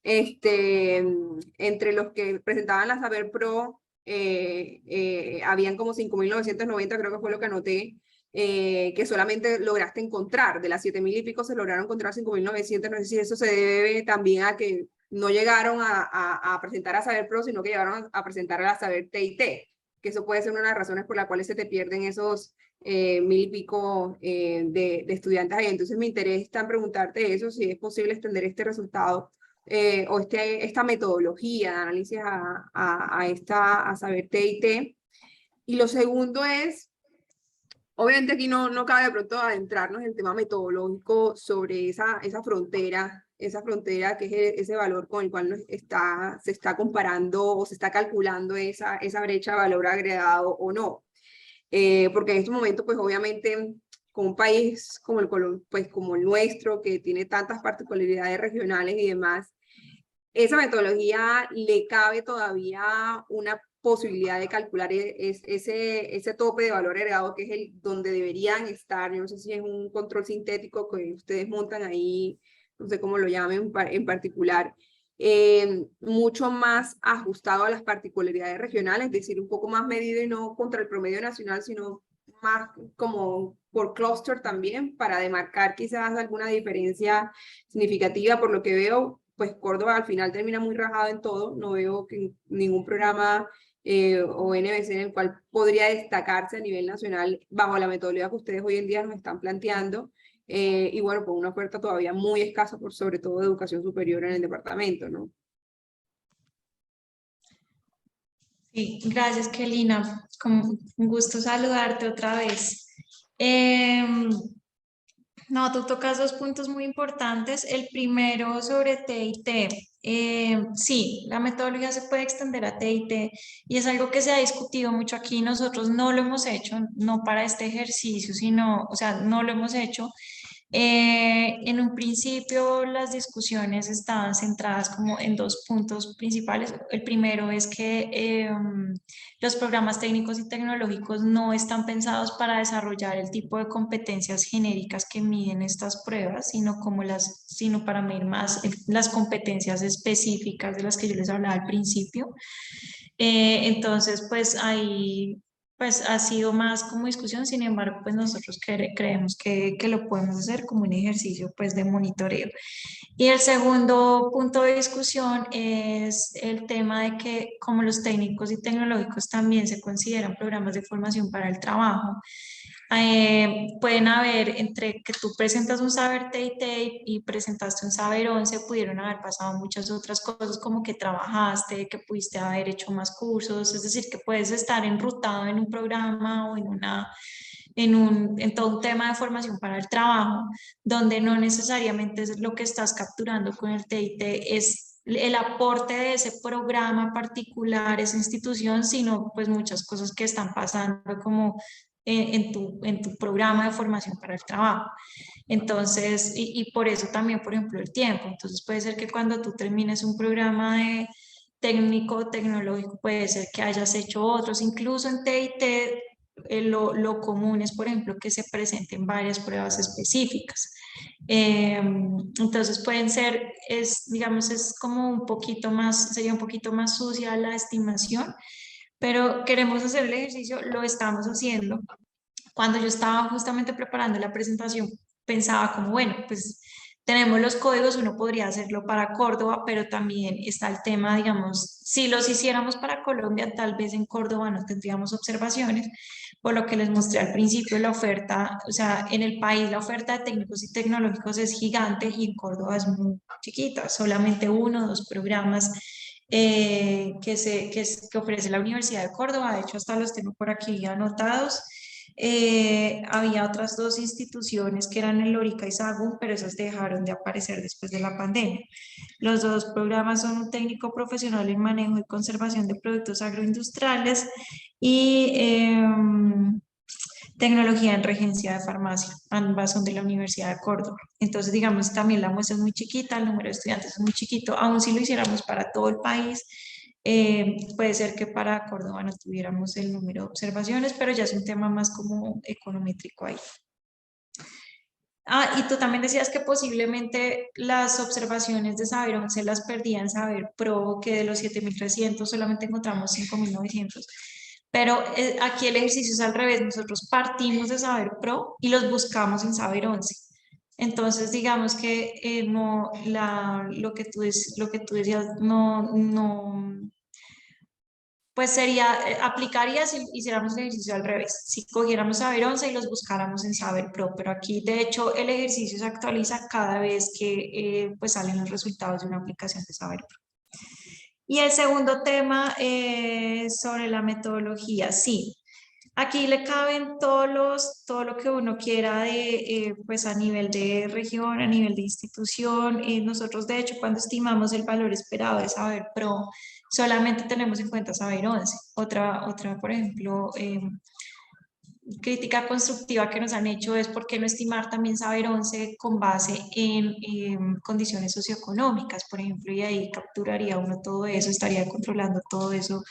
entre los que presentaban la Saber Pro, habían como 5.990, creo que fue lo que anoté, que solamente lograste encontrar. De las 7.000 y pico se lograron encontrar 5.900. No sé si eso se debe también a que no llegaron a presentar a Saber Pro, sino que llegaron a presentar a la Saber TIT, que eso puede ser una de las razones por las cuales se te pierden esos 1.000 y pico de estudiantes ahí. Entonces me interesa en preguntarte eso, si es posible extender este resultado o esta metodología de análisis a Saber TIT. Y lo segundo es, obviamente aquí no cabe de pronto adentrarnos en el tema metodológico sobre esa frontera que es ese valor con el cual se está comparando o se está calculando esa brecha de valor agregado o no. Porque en estos momentos, pues obviamente, con un país como el nuestro, que tiene tantas particularidades regionales y demás, esa metodología le cabe todavía una posibilidad de calcular ese tope de valor agregado, que es donde deberían estar. Yo no sé si es un control sintético que ustedes montan ahí, no sé cómo lo llamen en particular, mucho más ajustado a las particularidades regionales, es decir, un poco más medido y no contra el promedio nacional, sino más como por clúster también, para demarcar quizás alguna diferencia significativa. Por lo que veo, pues Córdoba al final termina muy rajado en todo. No veo que ningún programa o NBC en el cual podría destacarse a nivel nacional bajo la metodología que ustedes hoy en día nos están planteando. Y bueno, con una oferta todavía muy escasa, sobre todo de educación superior en el departamento, ¿no? Sí, gracias, Kelina. Con un gusto saludarte otra vez. No, tú tocas dos puntos muy importantes. El primero sobre TIT. Sí, la metodología se puede extender a TIT y es algo que se ha discutido mucho aquí. Nosotros no lo hemos hecho, no para este ejercicio, sino, o sea, no lo hemos hecho. En un principio las discusiones estaban centradas como en dos puntos principales. El primero es que los programas técnicos y tecnológicos no están pensados para desarrollar el tipo de competencias genéricas que miden estas pruebas, sino para medir más las competencias específicas de las que yo les hablaba al principio. Entonces, pues ahí pues ha sido más como discusión. Sin embargo, pues nosotros creemos que lo podemos hacer como un ejercicio pues de monitoreo. Y el segundo punto de discusión es el tema de que como los técnicos y tecnológicos también se consideran programas de formación para el trabajo, pueden haber, entre que tú presentas un Saber TIT y presentaste un Saber 11, pudieron haber pasado muchas otras cosas, como que trabajaste, que pudiste haber hecho más cursos, es decir, que puedes estar enrutado en un programa o en todo un tema de formación para el trabajo, donde no necesariamente es lo que estás capturando con el TIT, es el aporte de ese programa particular, esa institución, sino pues muchas cosas que están pasando como en tu programa de formación para el trabajo. Entonces, y por eso también, por ejemplo, el tiempo. Entonces puede ser que cuando tú termines un programa de técnico, tecnológico, puede ser que hayas hecho otros, incluso en TIT. Lo común es, por ejemplo, que se presenten varias pruebas específicas. Entonces pueden ser, digamos, es como un poquito más, sería un poquito más sucia la estimación, pero queremos hacer el ejercicio, lo estamos haciendo. Cuando yo estaba justamente preparando la presentación, pensaba como, bueno, pues tenemos los códigos, uno podría hacerlo para Córdoba, pero también está el tema, digamos, si los hiciéramos para Colombia, tal vez en Córdoba no tendríamos observaciones, por lo que les mostré al principio, la oferta, o sea, en el país la oferta de técnicos y tecnológicos es gigante y en Córdoba es muy chiquita, solamente 1 o 2 programas que ofrece la Universidad de Córdoba. De hecho, hasta los tengo por aquí anotados. Había otras 2 instituciones que eran el Lorica y SAGUM, pero esas dejaron de aparecer después de la pandemia. Los 2 programas son un técnico profesional en manejo y conservación de productos agroindustriales y tecnología en regencia de farmacia. Ambas son de la Universidad de Córdoba. Entonces, digamos, también la muestra es muy chiquita, el número de estudiantes es muy chiquito. Aún si lo hiciéramos para todo el país, puede ser que para Córdoba no tuviéramos el número de observaciones, pero ya es un tema más como econométrico ahí. Ah, y tú también decías que posiblemente las observaciones de Saber 11 las perdía en Saber Pro, que de los 7.300 solamente encontramos 5.900. Pero aquí el ejercicio es al revés, nosotros partimos de Saber Pro y los buscamos en Saber 11. Entonces, digamos que no, lo que tú decías no, pues sería, aplicaría si hiciéramos el ejercicio al revés, si cogiéramos Saber 11 y los buscáramos en Saber Pro, pero aquí de hecho el ejercicio se actualiza cada vez que pues salen los resultados de una aplicación de Saber Pro. Y el segundo tema sobre la metodología, sí. Aquí le caben todo lo que uno quiera de, pues a nivel de región, a nivel de institución. Nosotros, de hecho, cuando estimamos el valor esperado de Saber Pro, solamente tenemos en cuenta Saber 11. Otra, por ejemplo, crítica constructiva que nos han hecho es por qué no estimar también Saber 11 con base en condiciones socioeconómicas, por ejemplo, y ahí capturaría uno todo eso, estaría controlando todo eso.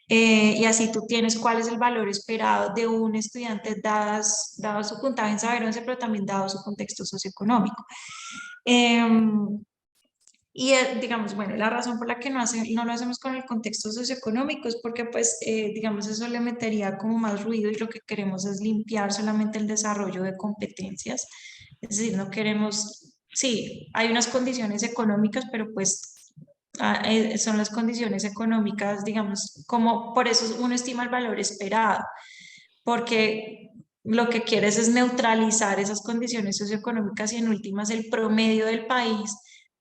Y así tú tienes cuál es el valor esperado de un estudiante dado su puntaje en Saber 11, pero también dado su contexto socioeconómico. Y digamos, bueno, la razón por la que no lo hacemos con el contexto socioeconómico es porque, pues, digamos, eso le metería como más ruido y lo que queremos es limpiar solamente el desarrollo de competencias. Es decir, no queremos, sí, hay unas condiciones económicas, pero pues son las condiciones económicas, digamos, como por eso uno estima el valor esperado, porque lo que quieres es neutralizar esas condiciones socioeconómicas y en últimas el promedio del país,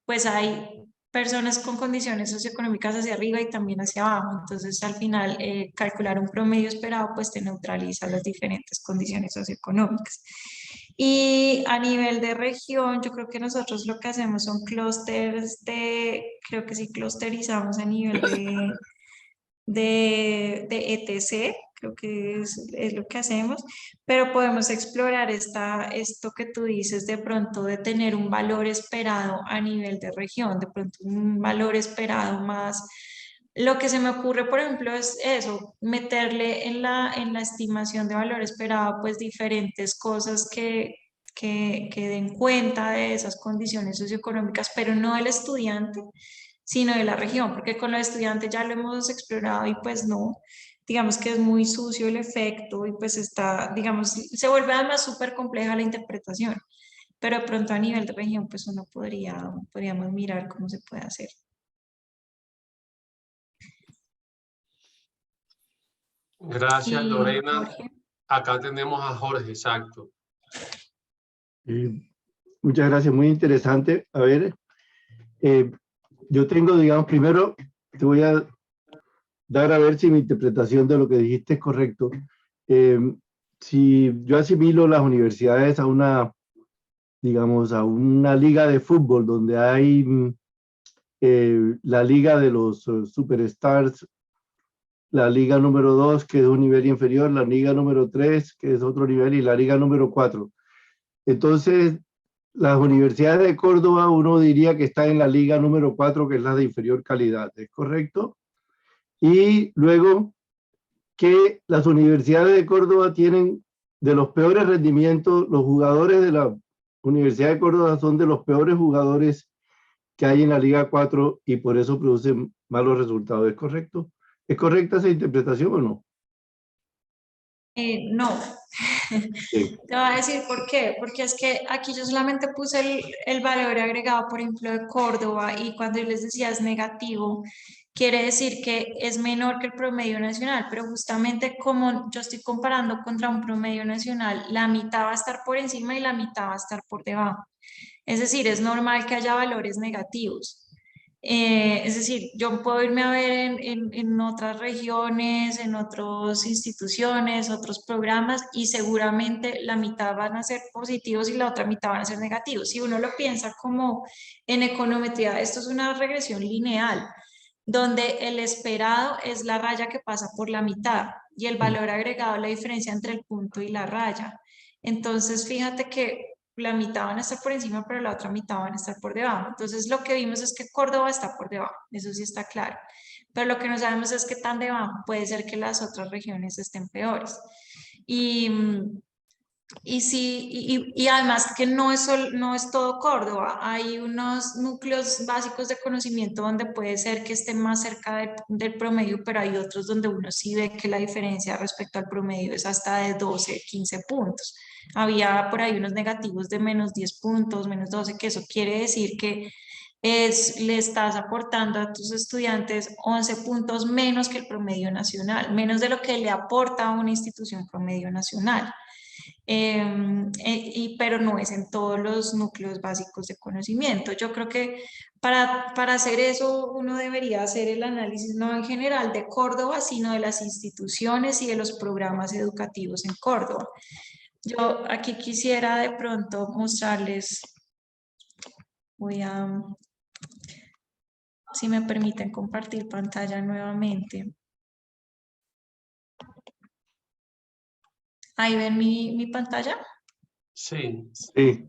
pues hay personas con condiciones socioeconómicas hacia arriba y también hacia abajo. Entonces, al final, calcular un promedio esperado, pues te neutraliza las diferentes condiciones socioeconómicas. Y a nivel de región, yo creo que nosotros lo que hacemos son clústeres creo que sí, clusterizamos a nivel de ETC, creo que es lo que hacemos, pero podemos explorar esto que tú dices de pronto de tener un valor esperado a nivel de región, de pronto un valor esperado más. Lo que se me ocurre, por ejemplo, es eso, meterle en la estimación de valor esperado, pues diferentes cosas que den cuenta de esas condiciones socioeconómicas, pero no del estudiante, sino de la región, porque con los estudiantes ya lo hemos explorado y pues no, digamos que es muy sucio el efecto y pues está, digamos, se vuelve además súper compleja la interpretación, pero de pronto a nivel de región pues uno podríamos mirar cómo se puede hacer. Gracias, Y Lorena. Jorge. Acá tenemos a Jorge, exacto. Muchas gracias, muy interesante. A ver, yo tengo, digamos, primero te voy a dar a ver si mi interpretación de lo que dijiste es correcto. Si yo asimilo las universidades a una, digamos, a una liga de fútbol donde hay la liga de los superstars, la liga número 2, que es un nivel inferior, la liga número 3, que es otro nivel, y la liga número 4. Entonces, las universidades de Córdoba, uno diría que está en la liga número 4, que es la de inferior calidad, ¿es correcto? Y luego que las universidades de Córdoba tienen de los peores rendimientos, los jugadores de la Universidad de Córdoba son de los peores jugadores que hay en la liga 4 y por eso producen malos resultados, ¿es correcto? ¿Es correcta esa interpretación o no? No. Sí. Te voy a decir por qué, porque es que aquí yo solamente puse el valor agregado, por ejemplo, de Córdoba y cuando yo les decía es negativo, quiere decir que es menor que el promedio nacional, pero justamente como yo estoy comparando contra un promedio nacional, la mitad va a estar por encima y la mitad va a estar por debajo. Es decir, es normal que haya valores negativos. Es decir, yo puedo irme a ver en otras regiones, en otras instituciones, otros programas y seguramente la mitad van a ser positivos y la otra mitad van a ser negativos. Si uno lo piensa como en econometría, esto es una regresión lineal, donde el esperado es la raya que pasa por la mitad y el valor agregado es la diferencia entre el punto y la raya. Entonces, fíjate que la mitad van a estar por encima, pero la otra mitad van a estar por debajo. Entonces, lo que vimos es que Córdoba está por debajo, eso sí está claro. Pero lo que no sabemos es que tan debajo puede ser que las otras regiones estén peores. Y Y sí, y además que no es, no es todo Córdoba, hay unos núcleos básicos de conocimiento donde puede ser que esté más cerca del promedio, pero hay otros donde uno sí ve que la diferencia respecto al promedio es hasta de 12, 15 puntos. Había por ahí unos negativos de menos 10 puntos, menos 12, que eso quiere decir que le estás aportando a tus estudiantes 11 puntos menos que el promedio nacional, menos de lo que le aporta a una institución promedio nacional. Pero no es en todos los núcleos básicos de conocimiento. Yo creo que para hacer eso uno debería hacer el análisis no en general de Córdoba, sino de las instituciones y de los programas educativos en Córdoba. Yo aquí quisiera de pronto mostrarles, voy a, si me permiten compartir pantalla nuevamente. Ahí ven mi pantalla. Sí. Sí.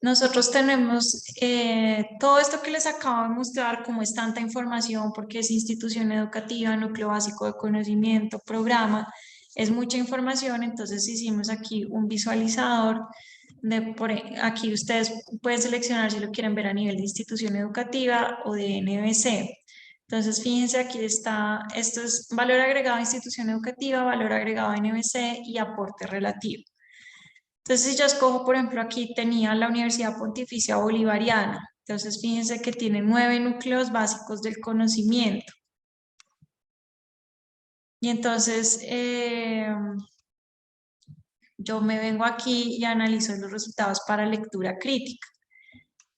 Nosotros tenemos todo esto que les acabo de mostrar, como es tanta información, porque es institución educativa, núcleo básico de conocimiento, programa, es mucha información, entonces hicimos aquí un visualizador. Aquí ustedes pueden seleccionar si lo quieren ver a nivel de institución educativa o de NBC. Entonces, fíjense, aquí está, esto es valor agregado a institución educativa, valor agregado a NBC y aporte relativo. Entonces, si yo escojo, por ejemplo, aquí tenía la Universidad Pontificia Bolivariana. Entonces, fíjense que tiene 9 núcleos básicos del conocimiento. Y entonces, yo me vengo aquí y analizo los resultados para lectura crítica.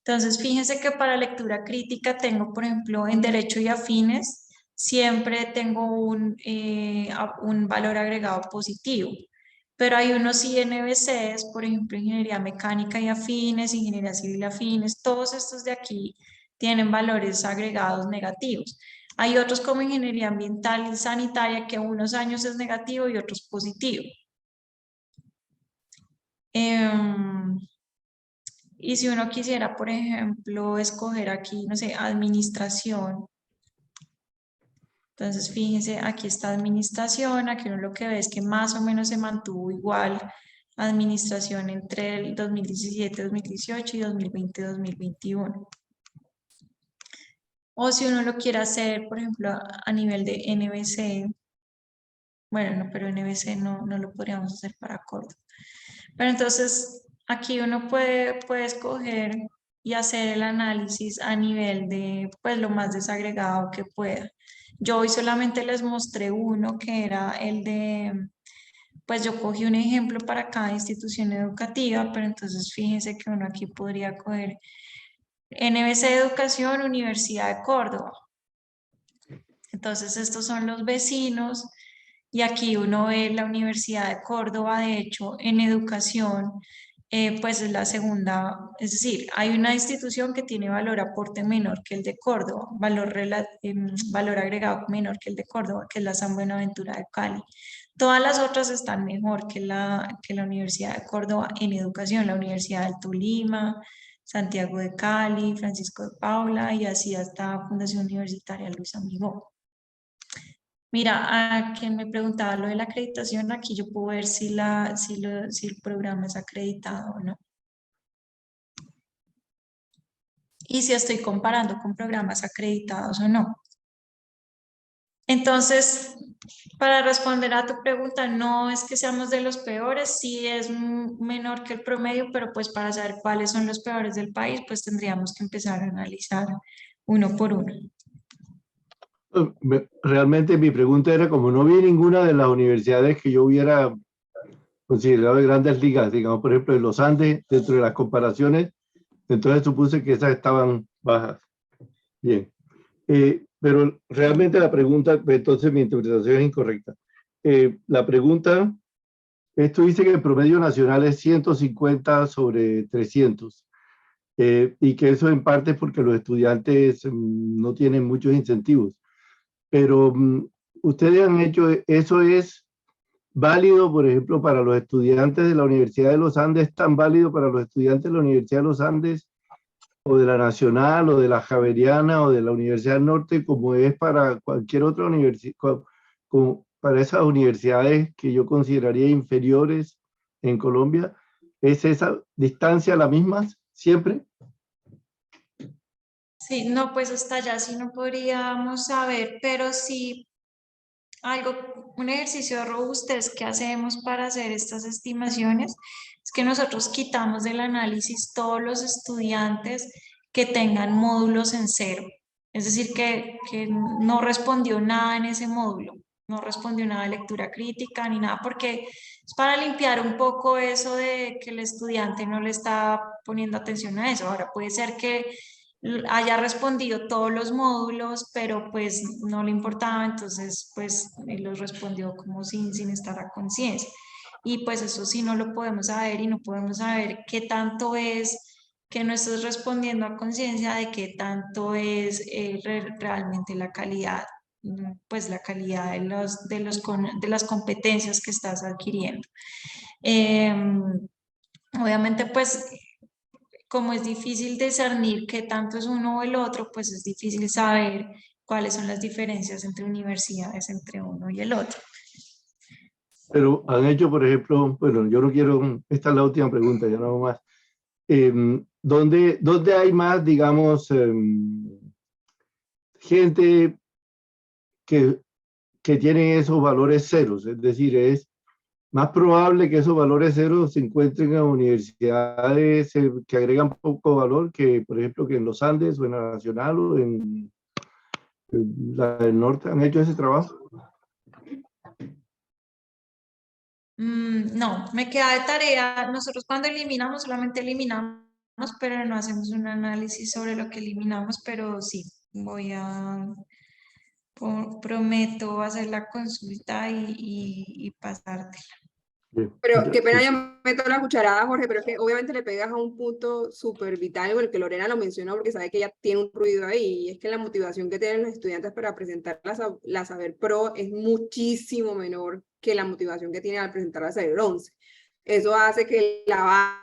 Entonces, fíjense que para lectura crítica tengo, por ejemplo, en Derecho y Afines, siempre tengo un valor agregado positivo. Pero hay unos INBCs, por ejemplo, Ingeniería Mecánica y Afines, Ingeniería Civil Afines, todos estos de aquí tienen valores agregados negativos. Hay otros como Ingeniería Ambiental y Sanitaria que unos años es negativo y otros positivo. Y si uno quisiera, por ejemplo, escoger aquí, no sé, administración. Entonces, fíjense, aquí está administración, aquí uno lo que ve es que más o menos se mantuvo igual administración entre el 2017, 2018 y 2020, 2021. O si uno lo quiere hacer, por ejemplo, a nivel de NBC, bueno, no, pero NBC no lo podríamos hacer para Córdoba. Pero entonces, aquí uno puede escoger y hacer el análisis a nivel de, pues, lo más desagregado que pueda. Yo hoy solamente les mostré uno que era el de, pues yo cogí un ejemplo para cada institución educativa, pero entonces fíjense que uno aquí podría coger NBC Educación, Universidad de Córdoba. Entonces estos son los vecinos y aquí uno ve la Universidad de Córdoba, de hecho, en educación, pues es la segunda, es decir, hay una institución que tiene valor aporte menor que el de Córdoba, valor agregado menor que el de Córdoba, que es la San Buenaventura de Cali. Todas las otras están mejor que la Universidad de Córdoba en educación, la Universidad del Tolima, Santiago de Cali, Francisco de Paula y así hasta Fundación Universitaria Luis Amigó. Mira, a quien me preguntaba lo de la acreditación, aquí yo puedo ver si el programa es acreditado o no. Y si estoy comparando con programas acreditados o no. Entonces, para responder a tu pregunta, no es que seamos de los peores, sí es menor que el promedio, pero pues para saber cuáles son los peores del país, pues tendríamos que empezar a analizar uno por uno. Realmente mi pregunta era, como no vi ninguna de las universidades que yo hubiera considerado de grandes ligas, digamos, por ejemplo, en los Andes, dentro de las comparaciones, entonces supuse que esas estaban bajas. Bien. Pero realmente la pregunta, entonces mi interpretación es incorrecta. La pregunta, esto dice que el promedio nacional es 150 sobre 300. Y que eso en parte es porque los estudiantes no tienen muchos incentivos. Pero ustedes han hecho, ¿eso es válido, por ejemplo, para los estudiantes de la Universidad de los Andes? ¿Tan válido para los estudiantes de la Universidad de los Andes o de la Nacional o de la Javeriana o de la Universidad del Norte como es para cualquier otra universidad, para esas universidades que yo consideraría inferiores en Colombia, ¿es esa distancia la misma siempre? Sí, no, pues hasta allá sí no podríamos saber, pero sí un ejercicio de robustez que hacemos para hacer estas estimaciones es que nosotros quitamos del análisis todos los estudiantes que tengan módulos en cero. Es decir, que no respondió nada en ese módulo, no respondió nada de lectura crítica ni nada, porque es para limpiar un poco eso de que el estudiante no le está poniendo atención a eso. Ahora puede ser que haya respondido todos los módulos, pero pues no le importaba, entonces pues él los respondió como sin estar a conciencia. Y pues eso sí no lo podemos saber y no podemos saber qué tanto es que no estés respondiendo a conciencia de qué tanto es realmente la calidad, pues la calidad de las competencias que estás adquiriendo. Obviamente pues como es difícil discernir qué tanto es uno o el otro, pues es difícil saber cuáles son las diferencias entre universidades, entre uno y el otro. Pero han hecho, por ejemplo, bueno, yo no quiero, esta es la última pregunta, ya no más. ¿Dónde hay más, digamos, gente que tiene esos valores ceros? Es decir, es más probable que esos valores ceros se encuentren en universidades que agregan poco valor que, por ejemplo, que en los Andes o en la Nacional o en la del Norte. ¿Han hecho ese trabajo? No, me queda de tarea. Nosotros cuando eliminamos, solamente eliminamos, pero no hacemos un análisis sobre lo que eliminamos, pero sí, prometo hacer la consulta y pasártela. Bien. Pero qué pena, ya meto la cucharada, Jorge, pero es que obviamente le pegas a un punto súper vital, con el que Lorena lo mencionó, porque sabe que ella tiene un ruido ahí, y es que la motivación que tienen los estudiantes para presentar la Saber Pro es muchísimo menor que la motivación que tienen al presentar la Saber 11. Eso hace que la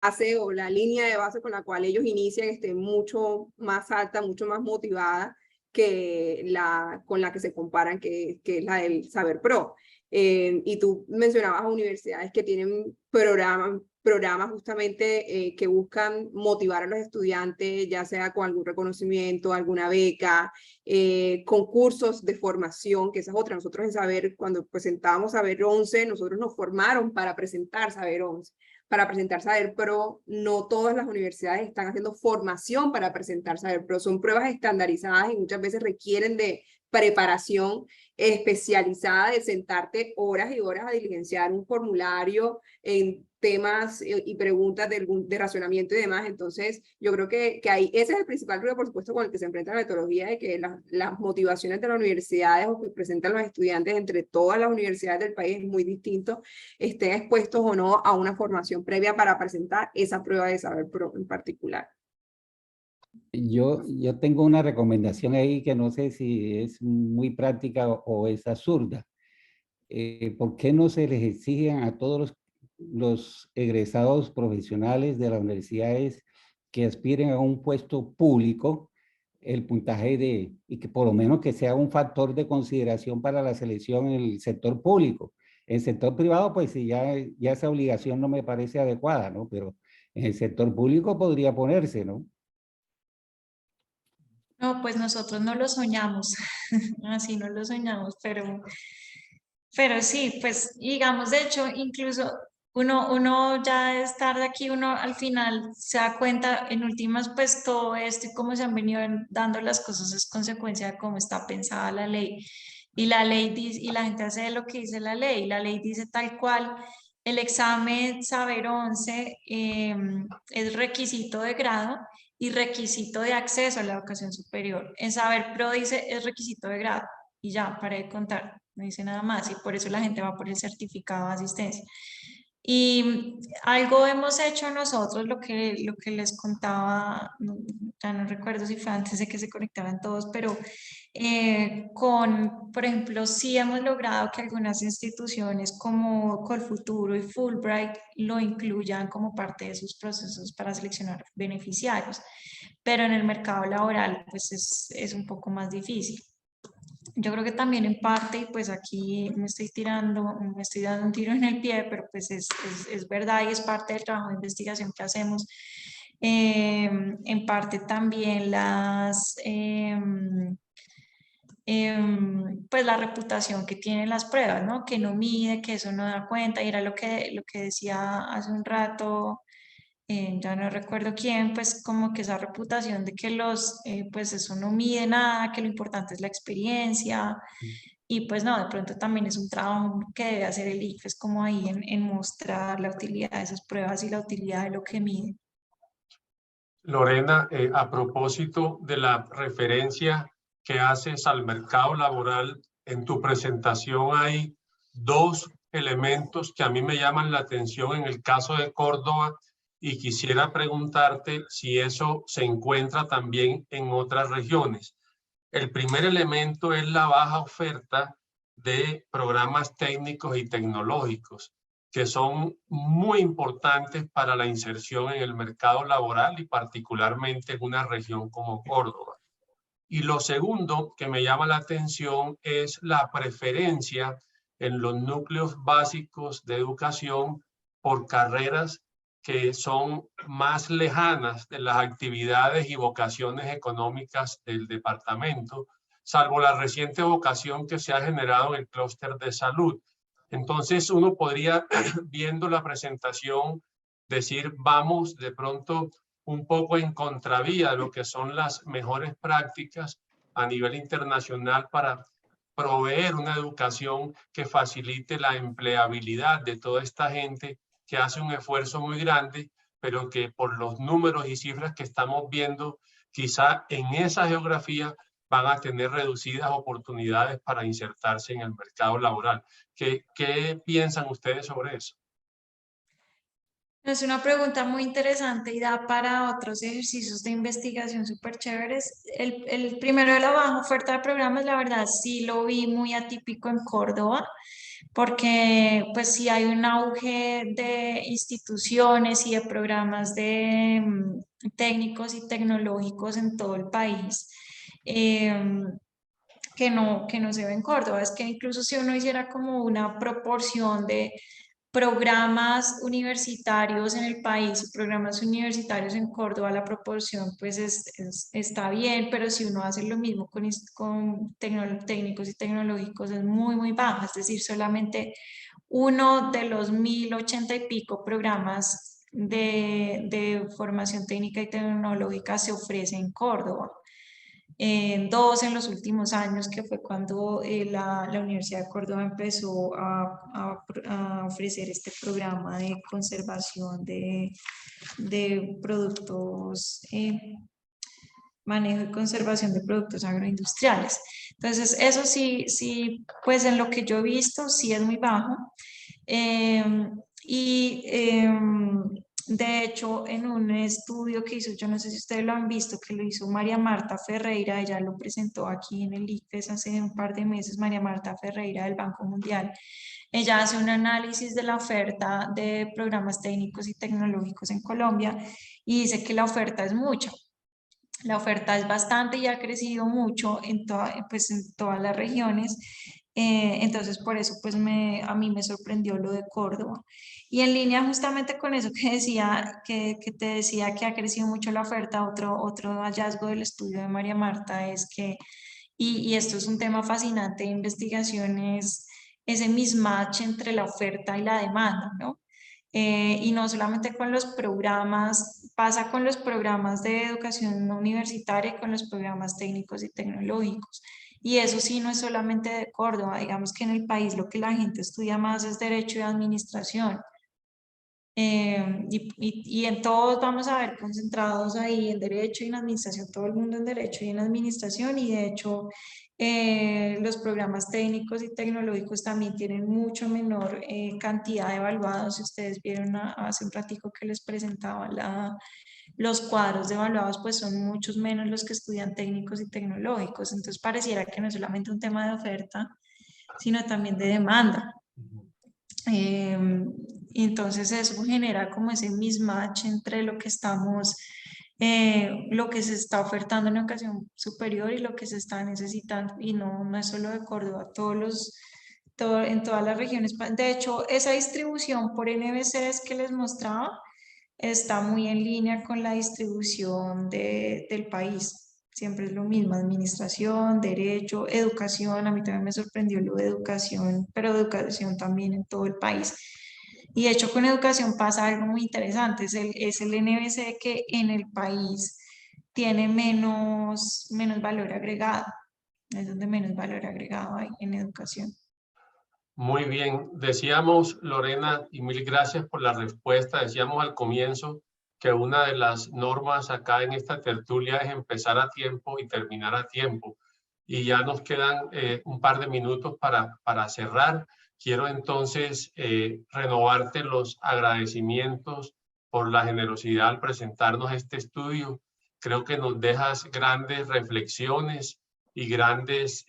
base o la línea de base con la cual ellos inician esté mucho más alta, mucho más motivada que la con la que se comparan, que es la del Saber Pro. Y tú mencionabas a universidades que tienen programas justamente que buscan motivar a los estudiantes, ya sea con algún reconocimiento, alguna beca, concursos de formación, que esa es otra. Nosotros en Saber, cuando presentábamos Saber 11, nosotros nos formaron para presentar Saber 11. Para presentar Saber Pro, no todas las universidades están haciendo formación para presentar Saber Pro. Son pruebas estandarizadas y muchas veces requieren de preparación especializada, de sentarte horas y horas a diligenciar un formulario en temas y preguntas de razonamiento y demás. Entonces, yo creo que ahí ese es el principal ruido, por supuesto, con el que se enfrenta la metodología, de que las motivaciones de las universidades o que presentan los estudiantes entre todas las universidades del país es muy distinto, estén expuestos o no a una formación previa para presentar esa prueba de Saber Pro en particular. Yo tengo una recomendación ahí que no sé si es muy práctica o es absurda. ¿Por qué no se les exigen a todos los egresados profesionales de las universidades que aspiren a un puesto público el puntaje y que por lo menos que sea un factor de consideración para la selección en el sector público? En el sector privado, pues sí, ya esa obligación no me parece adecuada, ¿no? Pero en el sector público podría ponerse, ¿no? No, pues nosotros no lo soñamos, así no lo soñamos, pero sí, pues digamos, de hecho, incluso uno ya de estar de aquí, uno al final se da cuenta, en últimas, pues todo esto y cómo se han venido dando las cosas es consecuencia de cómo está pensada la ley. Y la ley dice, y la gente hace lo que dice la ley. La ley dice tal cual, el examen Saber 11 es requisito de grado y requisito de acceso a la educación superior. En Saber Pro dice es requisito de grado y ya, paré de contar, no dice nada más y por eso la gente va por el certificado de asistencia. Y algo hemos hecho nosotros, lo que les contaba, ya no recuerdo si fue antes de que se conectaran todos, pero por ejemplo, sí hemos logrado que algunas instituciones como Colfuturo y Fulbright lo incluyan como parte de sus procesos para seleccionar beneficiarios, pero en el mercado laboral pues es un poco más difícil. yo creo que también en parte, y pues aquí me estoy dando un tiro en el pie, pero pues es verdad y es parte del trabajo de investigación que hacemos. En parte también pues la reputación que tienen las pruebas, ¿no? Que no mide, que eso no da cuenta, y era lo que decía hace un rato, ya no recuerdo quién, pues como que esa reputación de que pues eso no mide nada, que lo importante es la experiencia, y pues no, de pronto también es un trabajo que debe hacer el ICFES como ahí en mostrar la utilidad de esas pruebas y la utilidad de lo que mide. Lorena, a propósito de la referencia que haces al mercado laboral, en tu presentación hay dos elementos que a mí me llaman la atención en el caso de Córdoba y quisiera preguntarte si eso se encuentra también en otras regiones. El primer elemento es la baja oferta de programas técnicos y tecnológicos, que son muy importantes para la inserción en el mercado laboral y particularmente en una región como Córdoba. Y lo segundo que me llama la atención es la preferencia en los núcleos básicos de educación por carreras que son más lejanas de las actividades y vocaciones económicas del departamento, salvo la reciente vocación que se ha generado en el clúster de salud. Entonces uno podría, viendo la presentación, decir, vamos de pronto un poco en contravía de lo que son las mejores prácticas a nivel internacional para proveer una educación que facilite la empleabilidad de toda esta gente que hace un esfuerzo muy grande, pero que por los números y cifras que estamos viendo, quizá en esa geografía van a tener reducidas oportunidades para insertarse en el mercado laboral. ¿Qué piensan ustedes sobre eso? Es una pregunta muy interesante y da para otros ejercicios de investigación súper chéveres. El primero de la baja oferta de programas, la verdad sí lo vi muy atípico en Córdoba, porque pues sí hay un auge de instituciones y de programas de técnicos y tecnológicos en todo el país. Que no se ve en Córdoba. Es que incluso si uno hiciera como una proporción de programas universitarios en el país y programas universitarios en Córdoba, la proporción pues está bien, pero si uno hace lo mismo con técnicos y tecnológicos es muy, muy baja, es decir, solamente uno de los 1080 y pico programas de formación técnica y tecnológica se ofrece en Córdoba. Dos en los últimos años, que fue cuando la Universidad de Córdoba empezó a ofrecer este programa de conservación de productos, manejo y conservación de productos agroindustriales. Entonces, eso sí, pues en lo que yo he visto, sí es muy bajo. De hecho, en un estudio que hizo, yo no sé si ustedes lo han visto, que lo hizo María Marta Ferreira, ella lo presentó aquí en el ICFES hace un par de meses, María Marta Ferreira del Banco Mundial. Ella hace un análisis de la oferta de programas técnicos y tecnológicos en Colombia y dice que la oferta es mucha. La oferta es bastante y ha crecido mucho pues en todas las regiones. Entonces, por eso, pues a mí me sorprendió lo de Córdoba. Y en línea justamente con eso que decía, que te decía que ha crecido mucho la oferta, otro hallazgo del estudio de María Marta es que, y esto es un tema fascinante de investigación, es ese mismatch entre la oferta y la demanda, ¿no? Y no solamente con los programas, pasa con los programas de educación universitaria y con los programas técnicos y tecnológicos. Y eso sí, no es solamente de Córdoba, digamos que en el país lo que la gente estudia más es derecho y administración. Y en todos vamos a ver concentrados ahí en derecho y en administración, todo el mundo en derecho y en administración, y de hecho los programas técnicos y tecnológicos también tienen mucho menor cantidad de evaluados. Si ustedes vieron hace un ratico que les presentaba los cuadros de evaluados, pues son muchos menos los que estudian técnicos y tecnológicos. Entonces pareciera que no es solamente un tema de oferta, sino también de demanda. Entonces eso genera como ese mismatch entre lo que estamos lo que se está ofertando en educación superior y lo que se está necesitando. Y no es solo de Córdoba, en todas las regiones. De hecho, esa distribución por NBCs que les mostraba está muy en línea con la distribución del país. Siempre es lo mismo, administración, derecho, educación. A mí también me sorprendió lo de educación, pero educación también en todo el país. Y de hecho con educación pasa algo muy interesante, es el NBC que en el país tiene menos valor agregado, es donde menos valor agregado hay en educación. Muy bien, decíamos, Lorena, y mil gracias por la respuesta, decíamos al comienzo que una de las normas acá en esta tertulia es empezar a tiempo y terminar a tiempo. Y ya nos quedan un par de minutos para cerrar. Quiero entonces renovarte los agradecimientos por la generosidad al presentarnos este estudio. Creo que nos dejas grandes reflexiones y grandes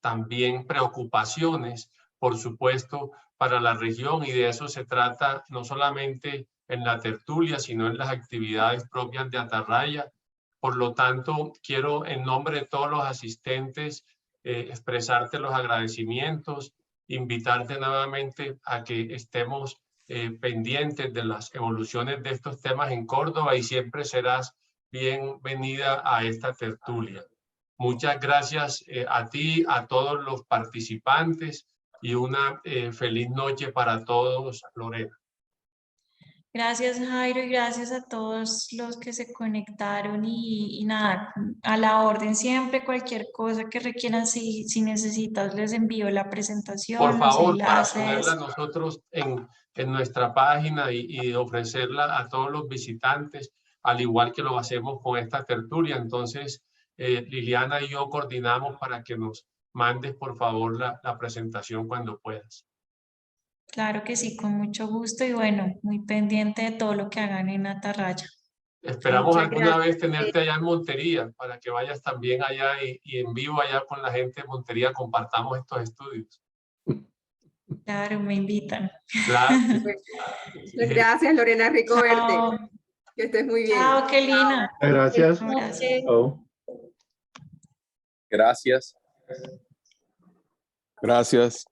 también preocupaciones, por supuesto, para la región, y de eso se trata no solamente en la tertulia, sino en las actividades propias de Atarraya. Por lo tanto, quiero en nombre de todos los asistentes expresarte los agradecimientos, invitarte nuevamente a que estemos pendientes de las evoluciones de estos temas en Córdoba, y siempre serás bienvenida a esta tertulia. Muchas gracias a ti, a todos los participantes, y una feliz noche para todos, Lorena. Gracias, Jairo, y gracias a todos los que se conectaron y nada, a la orden siempre, cualquier cosa que requieran, si necesitas, les envío la presentación, Por favor, los para enlaces. ponerla nosotros en nuestra página y ofrecerla a todos los visitantes, al igual que lo hacemos con esta tertulia. Entonces, Liliana y yo coordinamos para que nos mandes, por favor, la presentación cuando puedas. Claro que sí, con mucho gusto y bueno, muy pendiente de todo lo que hagan en Atarraya. Esperamos Muchas alguna vez gracias. tenerte allá en Montería, para que vayas también allá y en vivo allá con la gente de Montería compartamos estos estudios. Claro, me invitan. Claro. Muchas gracias, Lorena, rico verte. Chao. Que estés muy bien. Chao, qué linda. Gracias. Gracias. Chao. Gracias. Gracias.